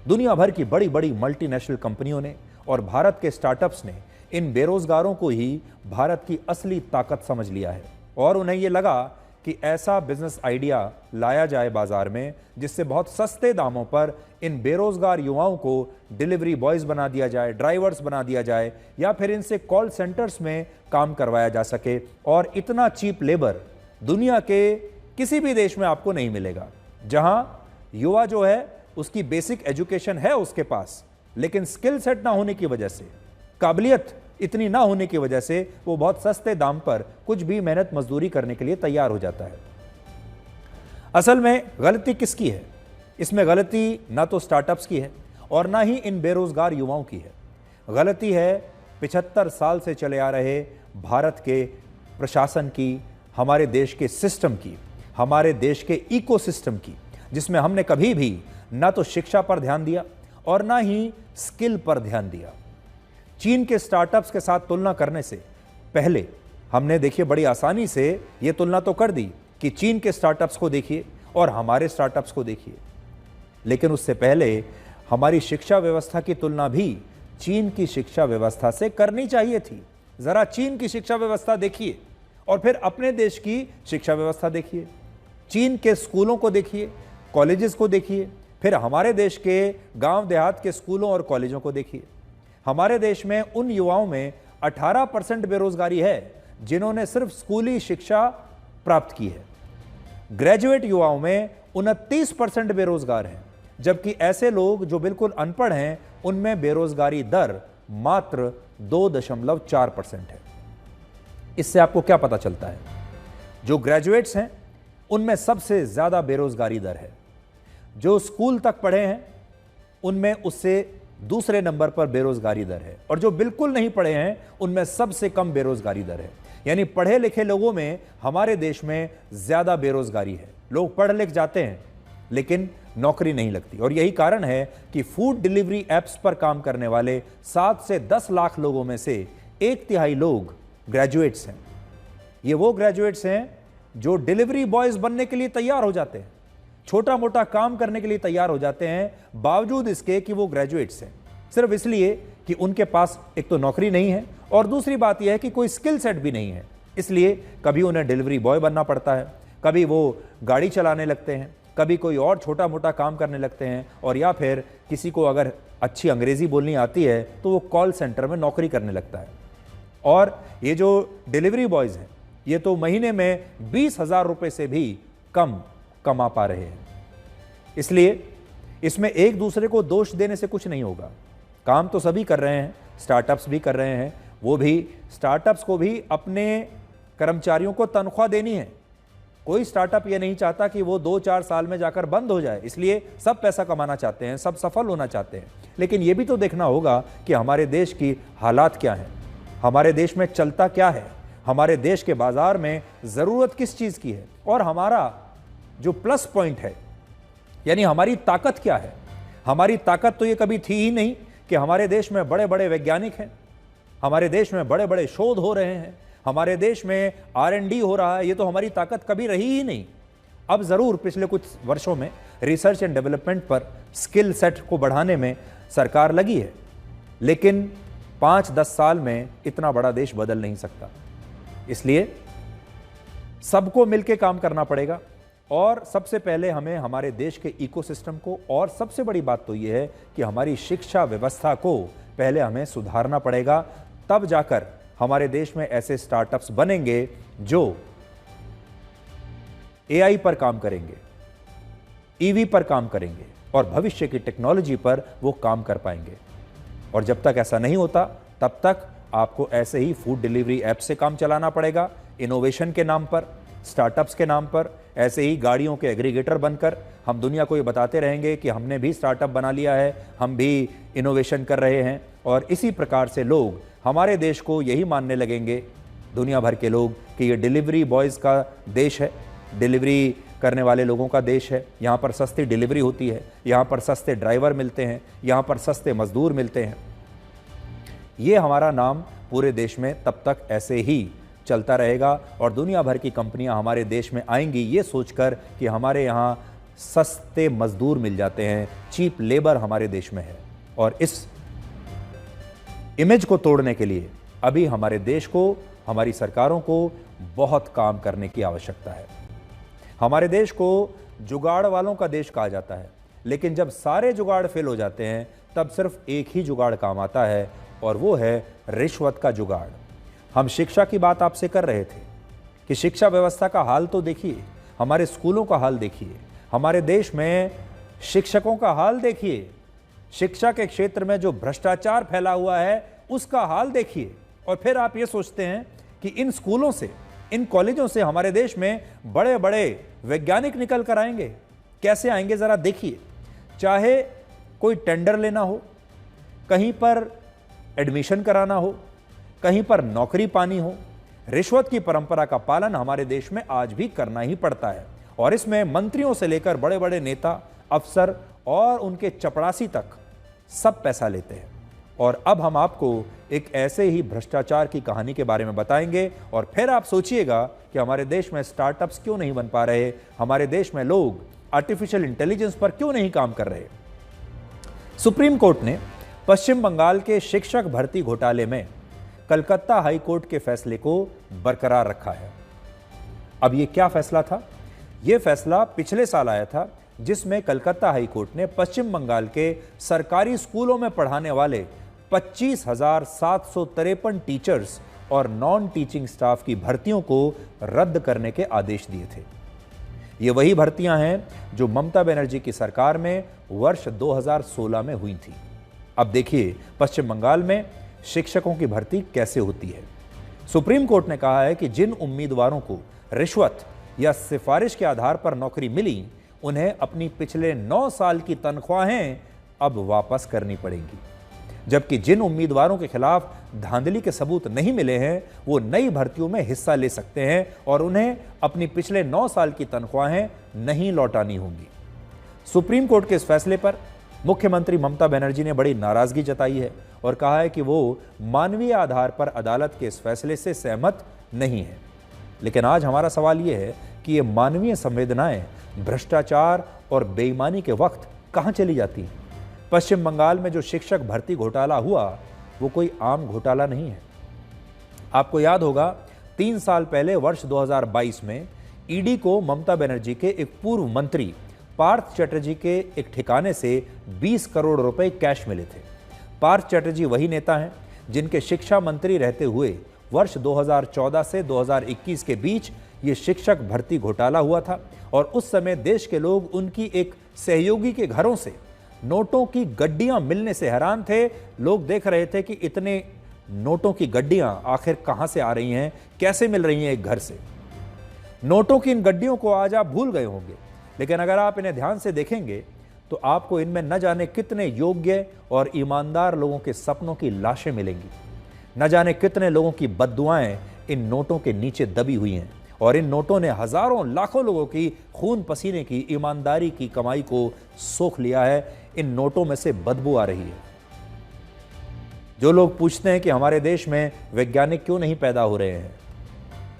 दुनिया भर की बड़ी बड़ी मल्टीनेशनल कंपनियों ने और भारत के स्टार्टअप्स ने इन बेरोजगारों को ही भारत की असली ताकत समझ लिया है और उन्हें यह लगा कि ऐसा बिजनेस आइडिया लाया जाए बाजार में जिससे बहुत सस्ते दामों पर इन बेरोजगार युवाओं को डिलीवरी बॉयज बना दिया जाए, ड्राइवर्स बना दिया जाए या फिर इनसे कॉल सेंटर्स में काम करवाया जा सके। और इतना चीप लेबर दुनिया के किसी भी देश में आपको नहीं मिलेगा, जहां युवा जो है उसकी बेसिक एजुकेशन है उसके पास, लेकिन स्किल सेट ना होने की वजह से, काबिलियत इतनी ना होने की वजह से वो बहुत सस्ते दाम पर कुछ भी मेहनत मजदूरी करने के लिए तैयार हो जाता है। असल में गलती किसकी है? इसमें गलती ना तो स्टार्टअप्स की है और ना ही इन बेरोजगार युवाओं की है। गलती है 75 साल से चले आ रहे भारत के प्रशासन की, हमारे देश के सिस्टम की, हमारे देश के इकोसिस्टम की, जिसमें हमने कभी भी ना तो शिक्षा पर ध्यान दिया और ना ही स्किल पर ध्यान दिया। चीन के स्टार्टअप्स के साथ तुलना करने से पहले हमने देखिए बड़ी आसानी से यह तुलना तो कर दी कि चीन के स्टार्टअप्स को देखिए और हमारे स्टार्टअप्स को देखिए, लेकिन उससे पहले हमारी शिक्षा व्यवस्था की तुलना भी चीन की शिक्षा व्यवस्था से करनी चाहिए थी। जरा चीन की शिक्षा व्यवस्था देखिए और फिर अपने देश की शिक्षा व्यवस्था देखिए। चीन के स्कूलों को देखिए, कॉलेजेस को देखिए, फिर हमारे देश के गांव देहात के स्कूलों और कॉलेजों को देखिए। हमारे देश में उन युवाओं में 18% बेरोजगारी है जिन्होंने सिर्फ स्कूली शिक्षा प्राप्त की है। ग्रेजुएट युवाओं में 29% बेरोजगार हैं, जबकि ऐसे लोग जो बिल्कुल अनपढ़ हैं उनमें बेरोजगारी दर मात्र 2.4% है। इससे आपको क्या पता चलता है? जो ग्रेजुएट्स हैं उनमें सबसे ज्यादा बेरोजगारी दर है। जो स्कूल तक पढ़े हैं उनमें उससे दूसरे नंबर पर बेरोजगारी दर है और जो बिल्कुल नहीं पढ़े हैं उनमें सबसे कम बेरोजगारी दर है। यानी पढ़े लिखे लोगों में हमारे देश में ज्यादा बेरोजगारी है। लोग पढ़ लिख जाते हैं लेकिन नौकरी नहीं लगती और यही कारण है कि फूड डिलीवरी एप्स पर काम करने वाले 7 से 10 लाख लोगों में से 1/3 लोग ग्रेजुएट्स हैं। ये वो ग्रेजुएट्स हैं जो डिलीवरी बॉयज बनने के लिए तैयार हो जाते हैं, छोटा मोटा काम करने के लिए तैयार हो जाते हैं, बावजूद इसके कि वो ग्रेजुएट्स हैं, सिर्फ इसलिए कि उनके पास एक तो नौकरी नहीं है और दूसरी बात यह है कि कोई स्किल सेट भी नहीं है। इसलिए कभी उन्हें डिलीवरी बॉय बनना पड़ता है, कभी वो गाड़ी चलाने लगते हैं, कभी कोई और छोटा मोटा काम करने लगते हैं और या फिर किसी को अगर अच्छी अंग्रेजी बोलनी आती है तो वो कॉल सेंटर में नौकरी करने लगता है। और ये जो डिलीवरी बॉयज़ हैं ये तो महीने में 20,000 रुपये से भी कम कमा पा रहे हैं। इसलिए इसमें एक दूसरे को दोष देने से कुछ नहीं होगा। काम तो सभी कर रहे हैं, स्टार्टअप्स भी कर रहे हैं, वो भी स्टार्टअप्स को भी अपने कर्मचारियों को तनख्वाह देनी है। कोई स्टार्टअप ये नहीं चाहता कि वो 2-4 साल में जाकर बंद हो जाए, इसलिए सब पैसा कमाना चाहते हैं, सब सफल होना चाहते हैं। लेकिन ये भी तो देखना होगा कि हमारे देश की हालात क्या हैं, हमारे देश में चलता क्या है, हमारे देश के बाजार में ज़रूरत किस चीज़ की है और हमारा जो प्लस पॉइंट है यानी हमारी ताकत क्या है। हमारी ताकत तो ये कभी थी ही नहीं कि हमारे देश में बड़े बड़े वैज्ञानिक हैं, हमारे देश में बड़े बड़े शोध हो रहे हैं, हमारे देश में R&D हो रहा है। ये तो हमारी ताकत कभी रही ही नहीं। अब ज़रूर पिछले कुछ वर्षों में रिसर्च एंड डेवलपमेंट पर स्किल सेट को बढ़ाने में सरकार लगी है, लेकिन 5-10 साल में इतना बड़ा देश बदल नहीं सकता। इसलिए सबको मिलकर काम करना पड़ेगा। और सबसे पहले हमें हमारे देश के इकोसिस्टम को, और सबसे बड़ी बात तो यह है कि हमारी शिक्षा व्यवस्था को पहले हमें सुधारना पड़ेगा। तब जाकर हमारे देश में ऐसे स्टार्टअप्स बनेंगे जो एआई पर काम करेंगे, ईवी पर काम करेंगे और भविष्य की टेक्नोलॉजी पर वो काम कर पाएंगे। और जब तक ऐसा नहीं होता तब तक आपको ऐसे ही फूड डिलीवरी ऐप से काम चलाना पड़ेगा, इनोवेशन के नाम पर, स्टार्टअप्स के नाम पर। ऐसे ही गाड़ियों के एग्रीगेटर बनकर हम दुनिया को ये बताते रहेंगे कि हमने भी स्टार्टअप बना लिया है, हम भी इनोवेशन कर रहे हैं। और इसी प्रकार से लोग हमारे देश को यही मानने लगेंगे, दुनिया भर के लोग, कि ये डिलीवरी बॉयज़ का देश है, डिलीवरी करने वाले लोगों का देश है। यहाँ पर सस्ती डिलीवरी होती है, यहाँ पर सस्ते ड्राइवर मिलते हैं, यहाँ पर सस्ते मजदूर मिलते हैं। ये हमारा नाम पूरे देश में तब तक ऐसे ही चलता रहेगा और दुनिया भर की कंपनियां हमारे देश में आएंगी ये सोचकर कि हमारे यहाँ सस्ते मजदूर मिल जाते हैं, चीप लेबर हमारे देश में है। और इस इमेज को तोड़ने के लिए अभी हमारे देश को, हमारी सरकारों को बहुत काम करने की आवश्यकता है। हमारे देश को जुगाड़ वालों का देश कहा जाता है, लेकिन जब सारे जुगाड़ फेल हो जाते हैं तब सिर्फ एक ही जुगाड़ काम आता है और वो है रिश्वत का जुगाड़। हम शिक्षा की बात आपसे कर रहे थे कि शिक्षा व्यवस्था का हाल तो देखिए, हमारे स्कूलों का हाल देखिए, हमारे देश में शिक्षकों का हाल देखिए, शिक्षा के क्षेत्र में जो भ्रष्टाचार फैला हुआ है उसका हाल देखिए। और फिर आप ये सोचते हैं कि इन स्कूलों से, इन कॉलेजों से हमारे देश में बड़े बड़े वैज्ञानिक निकल कर आएंगे। कैसे आएंगे जरा देखिए। चाहे कोई टेंडर लेना हो, कहीं पर एडमिशन कराना हो, कहीं पर नौकरी पानी हो, रिश्वत की परंपरा का पालन हमारे देश में आज भी करना ही पड़ता है। और इसमें मंत्रियों से लेकर बड़े बड़े नेता, अफसर और उनके चपरासी तक सब पैसा लेते हैं। और अब हम आपको एक ऐसे ही भ्रष्टाचार की कहानी के बारे में बताएंगे और फिर आप सोचिएगा कि हमारे देश में स्टार्टअप्स क्यों नहीं बन पा रहे, हमारे देश में लोग आर्टिफिशियल इंटेलिजेंस पर क्यों नहीं काम कर रहे। सुप्रीम कोर्ट ने पश्चिम बंगाल के शिक्षक भर्ती घोटाले में कलकत्ता हाई कोर्ट के फैसले को बरकरार रखा है। अब ये क्या फैसला था? यह फैसला पिछले साल आया था, जिसमें कलकत्ता हाई कोर्ट ने पश्चिम बंगाल के सरकारी स्कूलों में पढ़ाने वाले 25,753 टीचर्स और नॉन टीचिंग स्टाफ की भर्तियों को रद्द करने के आदेश दिए थे। ये वही भर्तियां हैं जो ममता बनर्जी की सरकार में वर्ष 2016 में हुई थी। अब देखिए पश्चिम बंगाल में शिक्षकों की भर्ती कैसे होती है। सुप्रीम कोर्ट ने कहा है कि जिन उम्मीदवारों को रिश्वत या सिफारिश के आधार पर नौकरी मिली, उन्हें अपनी पिछले 9 साल की तनख्वाहें अब वापस करनी पड़ेंगी, जबकि जिन उम्मीदवारों के खिलाफ धांधली के सबूत नहीं मिले हैं वो नई भर्तियों में हिस्सा ले सकते हैं और उन्हें अपनी पिछले 9 साल की तनख्वाहें नहीं लौटानी होंगी। सुप्रीम कोर्ट के इस फैसले पर मुख्यमंत्री ममता बनर्जी ने बड़ी नाराजगी जताई है और कहा है कि वो मानवीय आधार पर अदालत के इस फैसले से सहमत नहीं है। लेकिन आज हमारा सवाल ये है कि ये मानवीय संवेदनाएं भ्रष्टाचार और बेईमानी के वक्त कहां चली जाती हैं? पश्चिम बंगाल में जो शिक्षक भर्ती घोटाला हुआ वो कोई आम घोटाला नहीं है। आपको याद होगा 3 साल पहले वर्ष 2022 में ईडी को ममता बनर्जी के एक पूर्व मंत्री पार्थ चटर्जी के एक ठिकाने से 20 करोड़ रुपए कैश मिले थे। पार्थ चटर्जी वही नेता हैं जिनके शिक्षा मंत्री रहते हुए वर्ष 2014 से 2021 के बीच ये शिक्षक भर्ती घोटाला हुआ था और उस समय देश के लोग उनकी एक सहयोगी के घरों से नोटों की गड्डियां मिलने से हैरान थे। लोग देख रहे थे कि इतने नोटों की गड्डियां आखिर कहां से आ रही हैं, कैसे मिल रही हैं एक घर से। नोटों की इन गड्डियों को आज आप भूल गए होंगे, लेकिन अगर आप इन्हें ध्यान से देखेंगे तो आपको इनमें न जाने कितने योग्य और ईमानदार लोगों के सपनों की लाशें मिलेंगी। न जाने कितने लोगों की बद्दुआएं इन नोटों के नीचे दबी हुई हैं और इन नोटों ने हजारों लाखों लोगों की खून पसीने की, ईमानदारी की कमाई को सोख लिया है। इन नोटों में से बदबू आ रही है। जो लोग पूछते हैं कि हमारे देश में वैज्ञानिक क्यों नहीं पैदा हो रहे हैं,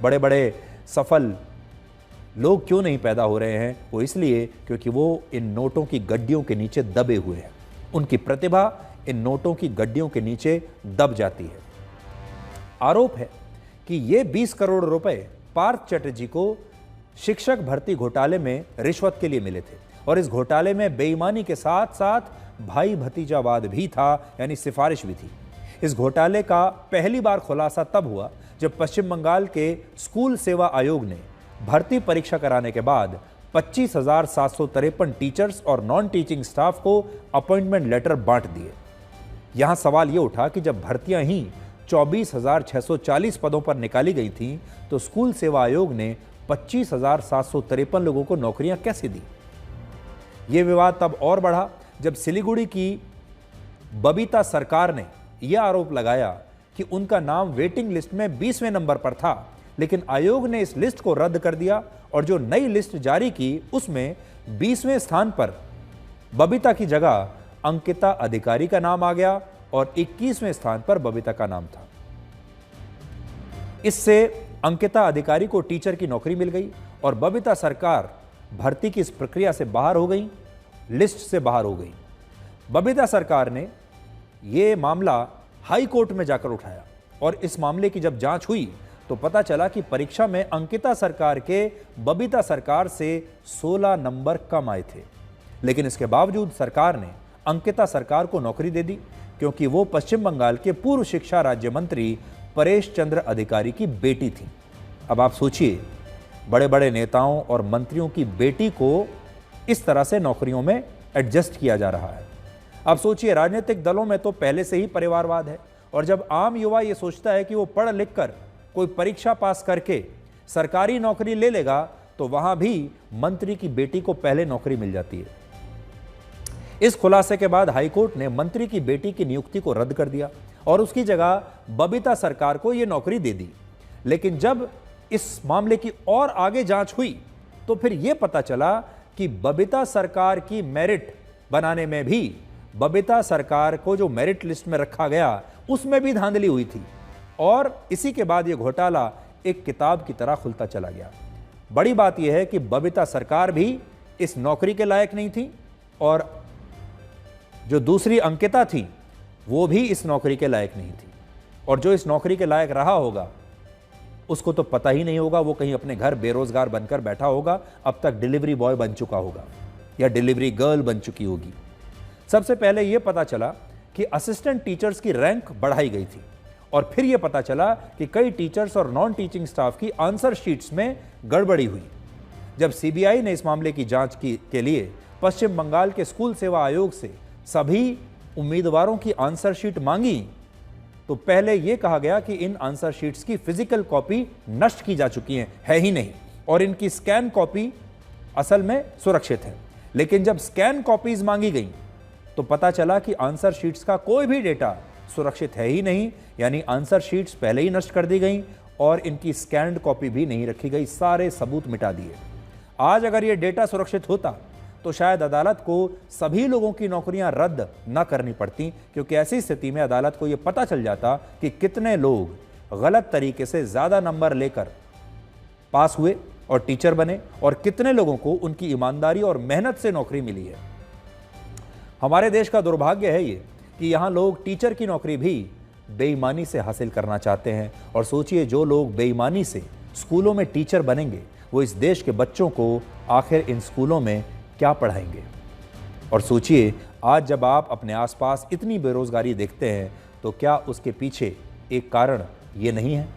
बड़े बड़े सफल लोग क्यों नहीं पैदा हो रहे हैं, वो इसलिए क्योंकि वो इन नोटों की गड्डियों के नीचे दबे हुए हैं। उनकी प्रतिभा इन नोटों की गड्डियों के नीचे दब जाती है। आरोप है कि ये 20 करोड़ रुपए पार्थ चटर्जी को शिक्षक भर्ती घोटाले में रिश्वत के लिए मिले थे और इस घोटाले में बेईमानी के साथ साथ भाई भतीजावाद भी था, यानी सिफारिश भी थी। इस घोटाले का पहली बार खुलासा तब हुआ जब पश्चिम बंगाल के स्कूल सेवा आयोग ने भर्ती परीक्षा कराने के बाद 25,753 टीचर्स और नॉन टीचिंग स्टाफ को अपॉइंटमेंट लेटर बांट दिए। यहां सवाल यह उठा कि जब भर्तियां ही 24,640 पदों पर निकाली गई थीं, तो स्कूल सेवा आयोग ने 25,753 लोगों को नौकरियां कैसे दी। यह विवाद तब और बढ़ा जब सिलीगुड़ी की बबीता सरकार ने यह आरोप लगाया कि उनका नाम वेटिंग लिस्ट में 20वें नंबर पर था, लेकिन आयोग ने इस लिस्ट को रद्द कर दिया और जो नई लिस्ट जारी की उसमें 20वें स्थान पर बबीता की जगह अंकिता अधिकारी का नाम आ गया और 21वें स्थान पर बबीता का नाम था। इससे अंकिता अधिकारी को टीचर की नौकरी मिल गई और बबीता सरकार भर्ती की इस प्रक्रिया से बाहर हो गई, लिस्ट से बाहर हो गई। बबीता सरकार ने यह मामला हाई कोर्ट में जाकर उठाया और इस मामले की जब जांच हुई तो पता चला कि परीक्षा में अंकिता सरकार के बबीता सरकार से 16 नंबर कम आए थे, लेकिन इसके बावजूद सरकार ने अंकिता सरकार को नौकरी दे दी क्योंकि वो पश्चिम बंगाल के पूर्व शिक्षा राज्य मंत्री परेश चंद्र अधिकारी की बेटी थी। अब आप सोचिए, बड़े बड़े नेताओं और मंत्रियों की बेटी को इस तरह से नौकरियों में एडजस्ट किया जा रहा है। अब सोचिए, राजनीतिक दलों में तो पहले से ही परिवारवाद है और जब आम युवा ये सोचता है कि वो पढ़ लिख कर कोई परीक्षा पास करके सरकारी नौकरी ले लेगा तो वहां भी मंत्री की बेटी को पहले नौकरी मिल जाती है। इस खुलासे के बाद हाईकोर्ट ने मंत्री की बेटी की नियुक्ति को रद्द कर दिया और उसकी जगह बबीता सरकार को यह नौकरी दे दी। लेकिन जब इस मामले की और आगे जांच हुई तो फिर यह पता चला कि बबीता सरकार की मेरिट बनाने में भी, बबीता सरकार को जो मेरिट लिस्ट में रखा गया उसमें भी धांधली हुई थी और इसी के बाद यह घोटाला एक किताब की तरह खुलता चला गया। बड़ी बात यह है कि बबीता सरकार भी इस नौकरी के लायक नहीं थी और जो दूसरी अंकिता थी वो भी इस नौकरी के लायक नहीं थी और जो इस नौकरी के लायक रहा होगा उसको तो पता ही नहीं होगा, वो कहीं अपने घर बेरोजगार बनकर बैठा होगा, अब तक डिलीवरी बॉय बन चुका होगा या डिलीवरी गर्ल बन चुकी होगी। सबसे पहले यह पता चला कि असिस्टेंट टीचर्स की रैंक बढ़ाई गई थी और फिर यह पता चला कि कई टीचर्स और नॉन टीचिंग स्टाफ की आंसर शीट्स में गड़बड़ी हुई। जब सीबीआई ने इस मामले की जांच के लिए पश्चिम बंगाल के स्कूल सेवा आयोग से सभी उम्मीदवारों की आंसर शीट मांगी तो पहले यह कहा गया कि इन आंसर शीट्स की फिजिकल कॉपी नष्ट की जा चुकी है ही नहीं और इनकी स्कैन कॉपी असल में सुरक्षित है। लेकिन जब स्कैन कॉपीज मांगी गई तो पता चला कि आंसर शीट्स का कोई भी डेटा सुरक्षित है ही नहीं, यानी आंसर शीट्स पहले ही नष्ट कर दी गई और इनकी स्कैन्ड कॉपी भी नहीं रखी गई, सारे सबूत मिटा दिए। आज अगर यह डेटा सुरक्षित होता तो शायद अदालत को सभी लोगों की नौकरियां रद्द न करनी पड़ती, क्योंकि ऐसी स्थिति में अदालत को यह पता चल जाता कि कितने लोग गलत तरीके से ज्यादा नंबर लेकर पास हुए और टीचर बने और कितने लोगों को उनकी ईमानदारी और मेहनत से नौकरी मिली है। हमारे देश का दुर्भाग्य है ये कि यहां लोग टीचर की नौकरी भी बेईमानी से हासिल करना चाहते हैं और सोचिए, जो लोग बेईमानी से स्कूलों में टीचर बनेंगे वो इस देश के बच्चों को आखिर इन स्कूलों में क्या पढ़ाएंगे। और सोचिए, आज जब आप अपने आसपास इतनी बेरोजगारी देखते हैं तो क्या उसके पीछे एक कारण ये नहीं है?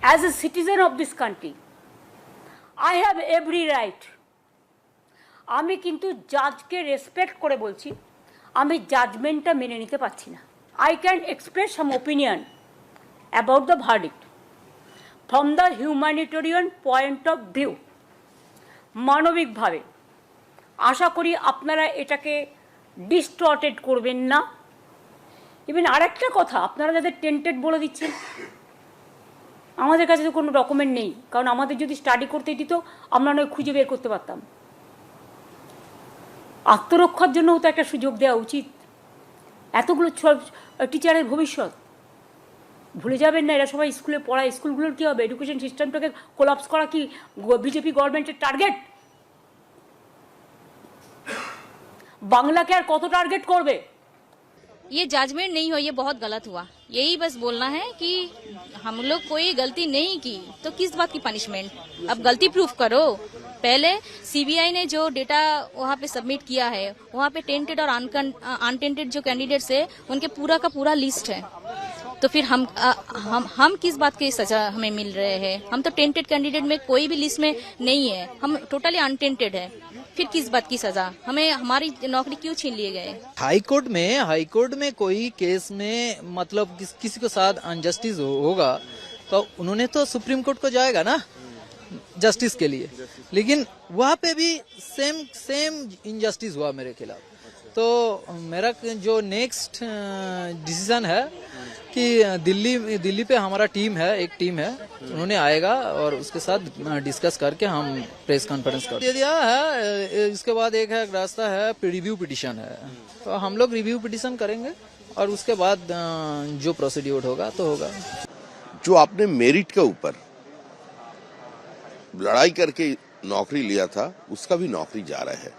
As a citizen of this country, I have every right. আমি কিন্তু জাজকে রেসপেক্ট করে বলছি, আমি জাজমেন্টটা মেনে নিতে পারছি না। I can express some opinion about the verdict from the humanitarian point of view. মানবিকভাবে আশা করি আপনারা এটাকে ডিস্টর্টেড করবেন না। ইভেন আরেকটা কথা, আপনারা যাদের টেন্টেড বলে দিচ্ছেন, আমাদের কাছে তো কোনো ডকুমেন্ট নেই, কারণ আমাদের যদি স্টাডি করতে দিত আমরা নয় খুঁজে বের করতে পারতাম। আত্মরক্ষার জন্যও তো একটা সুযোগ দেওয়া উচিত। এতগুলো টিচারের ভবিষ্যৎ ভুলে যাবেন না, এরা সবাই স্কুলে পড়ায়, স্কুলগুলোর কী হবে? এডুকেশন সিস্টেমটাকে কোলাপস করা কি বিজেপি গভর্নমেন্টের টার্গেট? বাংলাকে আর কত টার্গেট করবে? ये जजमेंट नहीं हो, ये बहुत गलत हुआ। यही बस बोलना है कि हम लोग कोई गलती नहीं की तो किस बात की पनिशमेंट, अब गलती प्रूफ करो। पहले सीबीआई ने जो डेटा वहाँ पे सबमिट किया है, वहाँ पे टेंटेड और अनटेंटेड जो कैंडिडेट्स है उनके पूरा का पूरा लिस्ट है, तो फिर हम किस बात की सजा हमें मिल रहे हैं? हम तो टेंटेड कैंडिडेट में कोई भी लिस्ट में नहीं है, हम टोटली अनटेंटेड है, फिर किस बात की सजा? हमें हमारी नौकरी क्यों छीन लिए गए? हाई कोर्ट में कोई केस में मतलब किसी के साथ अनजस्टिस होगा तो उन्होंने तो सुप्रीम कोर्ट को जाएगा ना जस्टिस के लिए, लेकिन वहाँ पे भी सेम इनजस्टिस हुआ मेरे खिलाफ। तो मेरा जो नेक्स्ट डिसीजन है कि दिल्ली पे हमारा एक टीम है, उन्होंने आएगा और उसके साथ डिस्कस करके हम प्रेस कॉन्फ्रेंस कर दिया है। इसके बाद एक रास्ता है रिव्यू पिटीशन है, तो हम लोग रिव्यू पिटीशन करेंगे और उसके बाद जो प्रोसीड्यूर होगा तो होगा। जो आपने मेरिट के ऊपर लड़ाई करके नौकरी लिया था उसका भी नौकरी जा रहा है।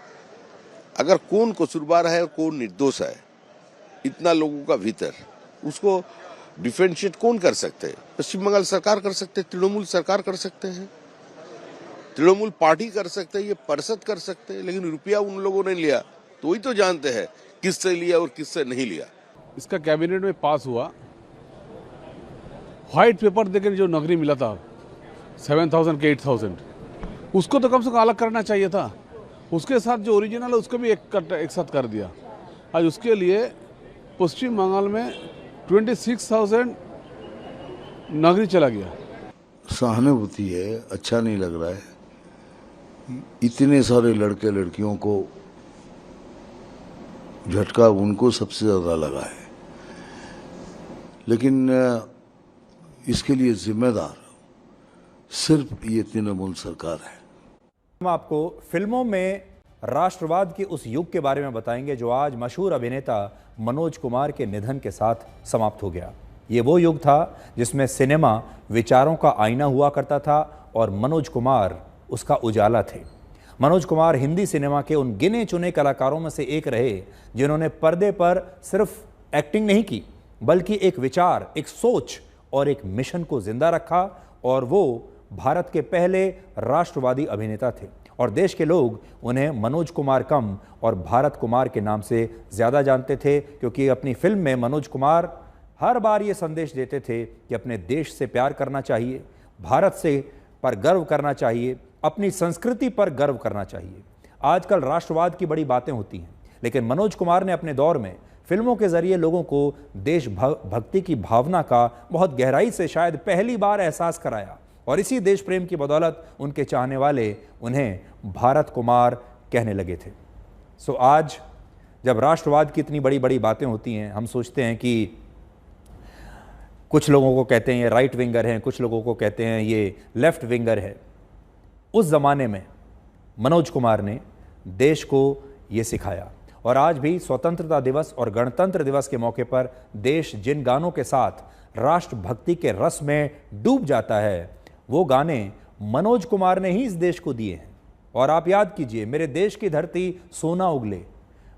अगर कौन कसूरवार है और कौन निर्दोष है, इतना लोगों का भीतर, उसको डिफरेंशिएट कौन कर सकते हैं? पश्चिम बंगाल सरकार कर सकते हैं, तृणमूल सरकार कर सकते हैं, तृणमूल पार्टी कर सकते हैं, ये परिषद कर सकते हैं, लेकिन रुपया उन लोगों ने लिया तो वही तो जानते हैं किससे लिया और किससे नहीं लिया। इसका कैबिनेट में पास हुआ, व्हाइट पेपर देकर जो नौकरी मिला था 7,000 के 8,000, उसको तो कम से कम अलग करना चाहिए था। उसके साथ जो ओरिजिनल है उसको भी एक साथ कर दिया। आज उसके लिए पश्चिम बंगाल में 26,000 नौकरी चला गया। सहानुभूति है, अच्छा नहीं लग रहा है। इतने सारे लड़के लड़कियों को झटका उनको सबसे ज्यादा लगा है, लेकिन इसके लिए जिम्मेदार सिर्फ ये तृणमूल सरकार है। हम आपको फिल्मों में राष्ट्रवाद के उस युग के बारे में बताएंगे जो आज मशहूर अभिनेता मनोज कुमार के निधन के साथ समाप्त हो गया। ये वो युग था जिसमें सिनेमा विचारों का आईना हुआ करता था और मनोज कुमार उसका उजाला थे। मनोज कुमार हिंदी सिनेमा के उन गिने चुने कलाकारों में से एक रहे जिन्होंने पर्दे पर सिर्फ एक्टिंग नहीं की, बल्कि एक विचार, एक सोच और एक मिशन को जिंदा रखा, और वो भारत के पहले राष्ट्रवादी अभिनेता थे और देश के लोग उन्हें मनोज कुमार कम और भारत कुमार के नाम से ज़्यादा जानते थे, क्योंकि अपनी फिल्म में मनोज कुमार हर बार ये संदेश देते थे कि अपने देश से प्यार करना चाहिए, भारत से पर गर्व करना चाहिए, अपनी संस्कृति पर गर्व करना चाहिए। आजकल राष्ट्रवाद की बड़ी बातें होती हैं, लेकिन मनोज कुमार ने अपने दौर में फिल्मों के जरिए लोगों को देशभक्ति की भावना का बहुत गहराई से शायद पहली बार एहसास कराया, और इसी देश प्रेम की बदौलत उनके चाहने वाले उन्हें भारत कुमार कहने लगे थे। सो आज जब राष्ट्रवाद की इतनी बड़ी बड़ी बातें होती हैं, हम सोचते हैं कि कुछ लोगों को कहते हैं ये राइट विंगर हैं, कुछ लोगों को कहते हैं ये लेफ्ट विंगर है। उस ज़माने में मनोज कुमार ने देश को ये सिखाया, और आज भी स्वतंत्रता दिवस और गणतंत्र दिवस के मौके पर देश जिन गानों के साथ राष्ट्रभक्ति के रस में डूब जाता है, वो गाने मनोज कुमार ने ही इस देश को दिए हैं। और आप याद कीजिए, मेरे देश की धरती सोना उगले,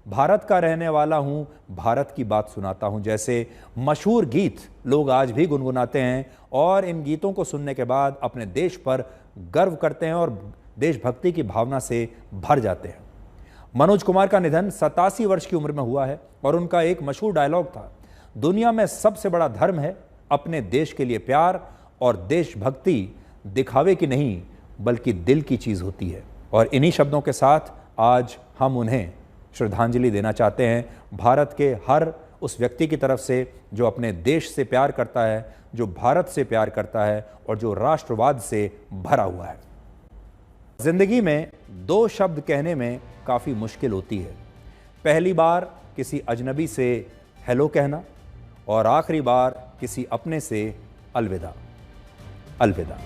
भारत का रहने वाला हूं, भारत की बात सुनाता हूं, जैसे मशहूर गीत लोग आज भी गुनगुनाते हैं और इन गीतों को सुनने के बाद अपने देश पर गर्व करते हैं और देशभक्ति की भावना से भर जाते हैं। मनोज कुमार का निधन 87 वर्ष की उम्र में हुआ है और उनका एक मशहूर डायलॉग था, दुनिया में सबसे बड़ा धर्म है अपने देश के लिए प्यार, और देशभक्ति दिखावे की नहीं बल्कि दिल की चीज़ होती है। और इन्हीं शब्दों के साथ आज हम उन्हें श्रद्धांजलि देना चाहते हैं, भारत के हर उस व्यक्ति की तरफ से जो अपने देश से प्यार करता है, जो भारत से प्यार करता है और जो राष्ट्रवाद से भरा हुआ है। जिंदगी में दो शब्द कहने में काफ़ी मुश्किल होती है, पहली बार किसी अजनबी से हेलो कहना और आखिरी बार किसी अपने से अलविदा। अलविदा।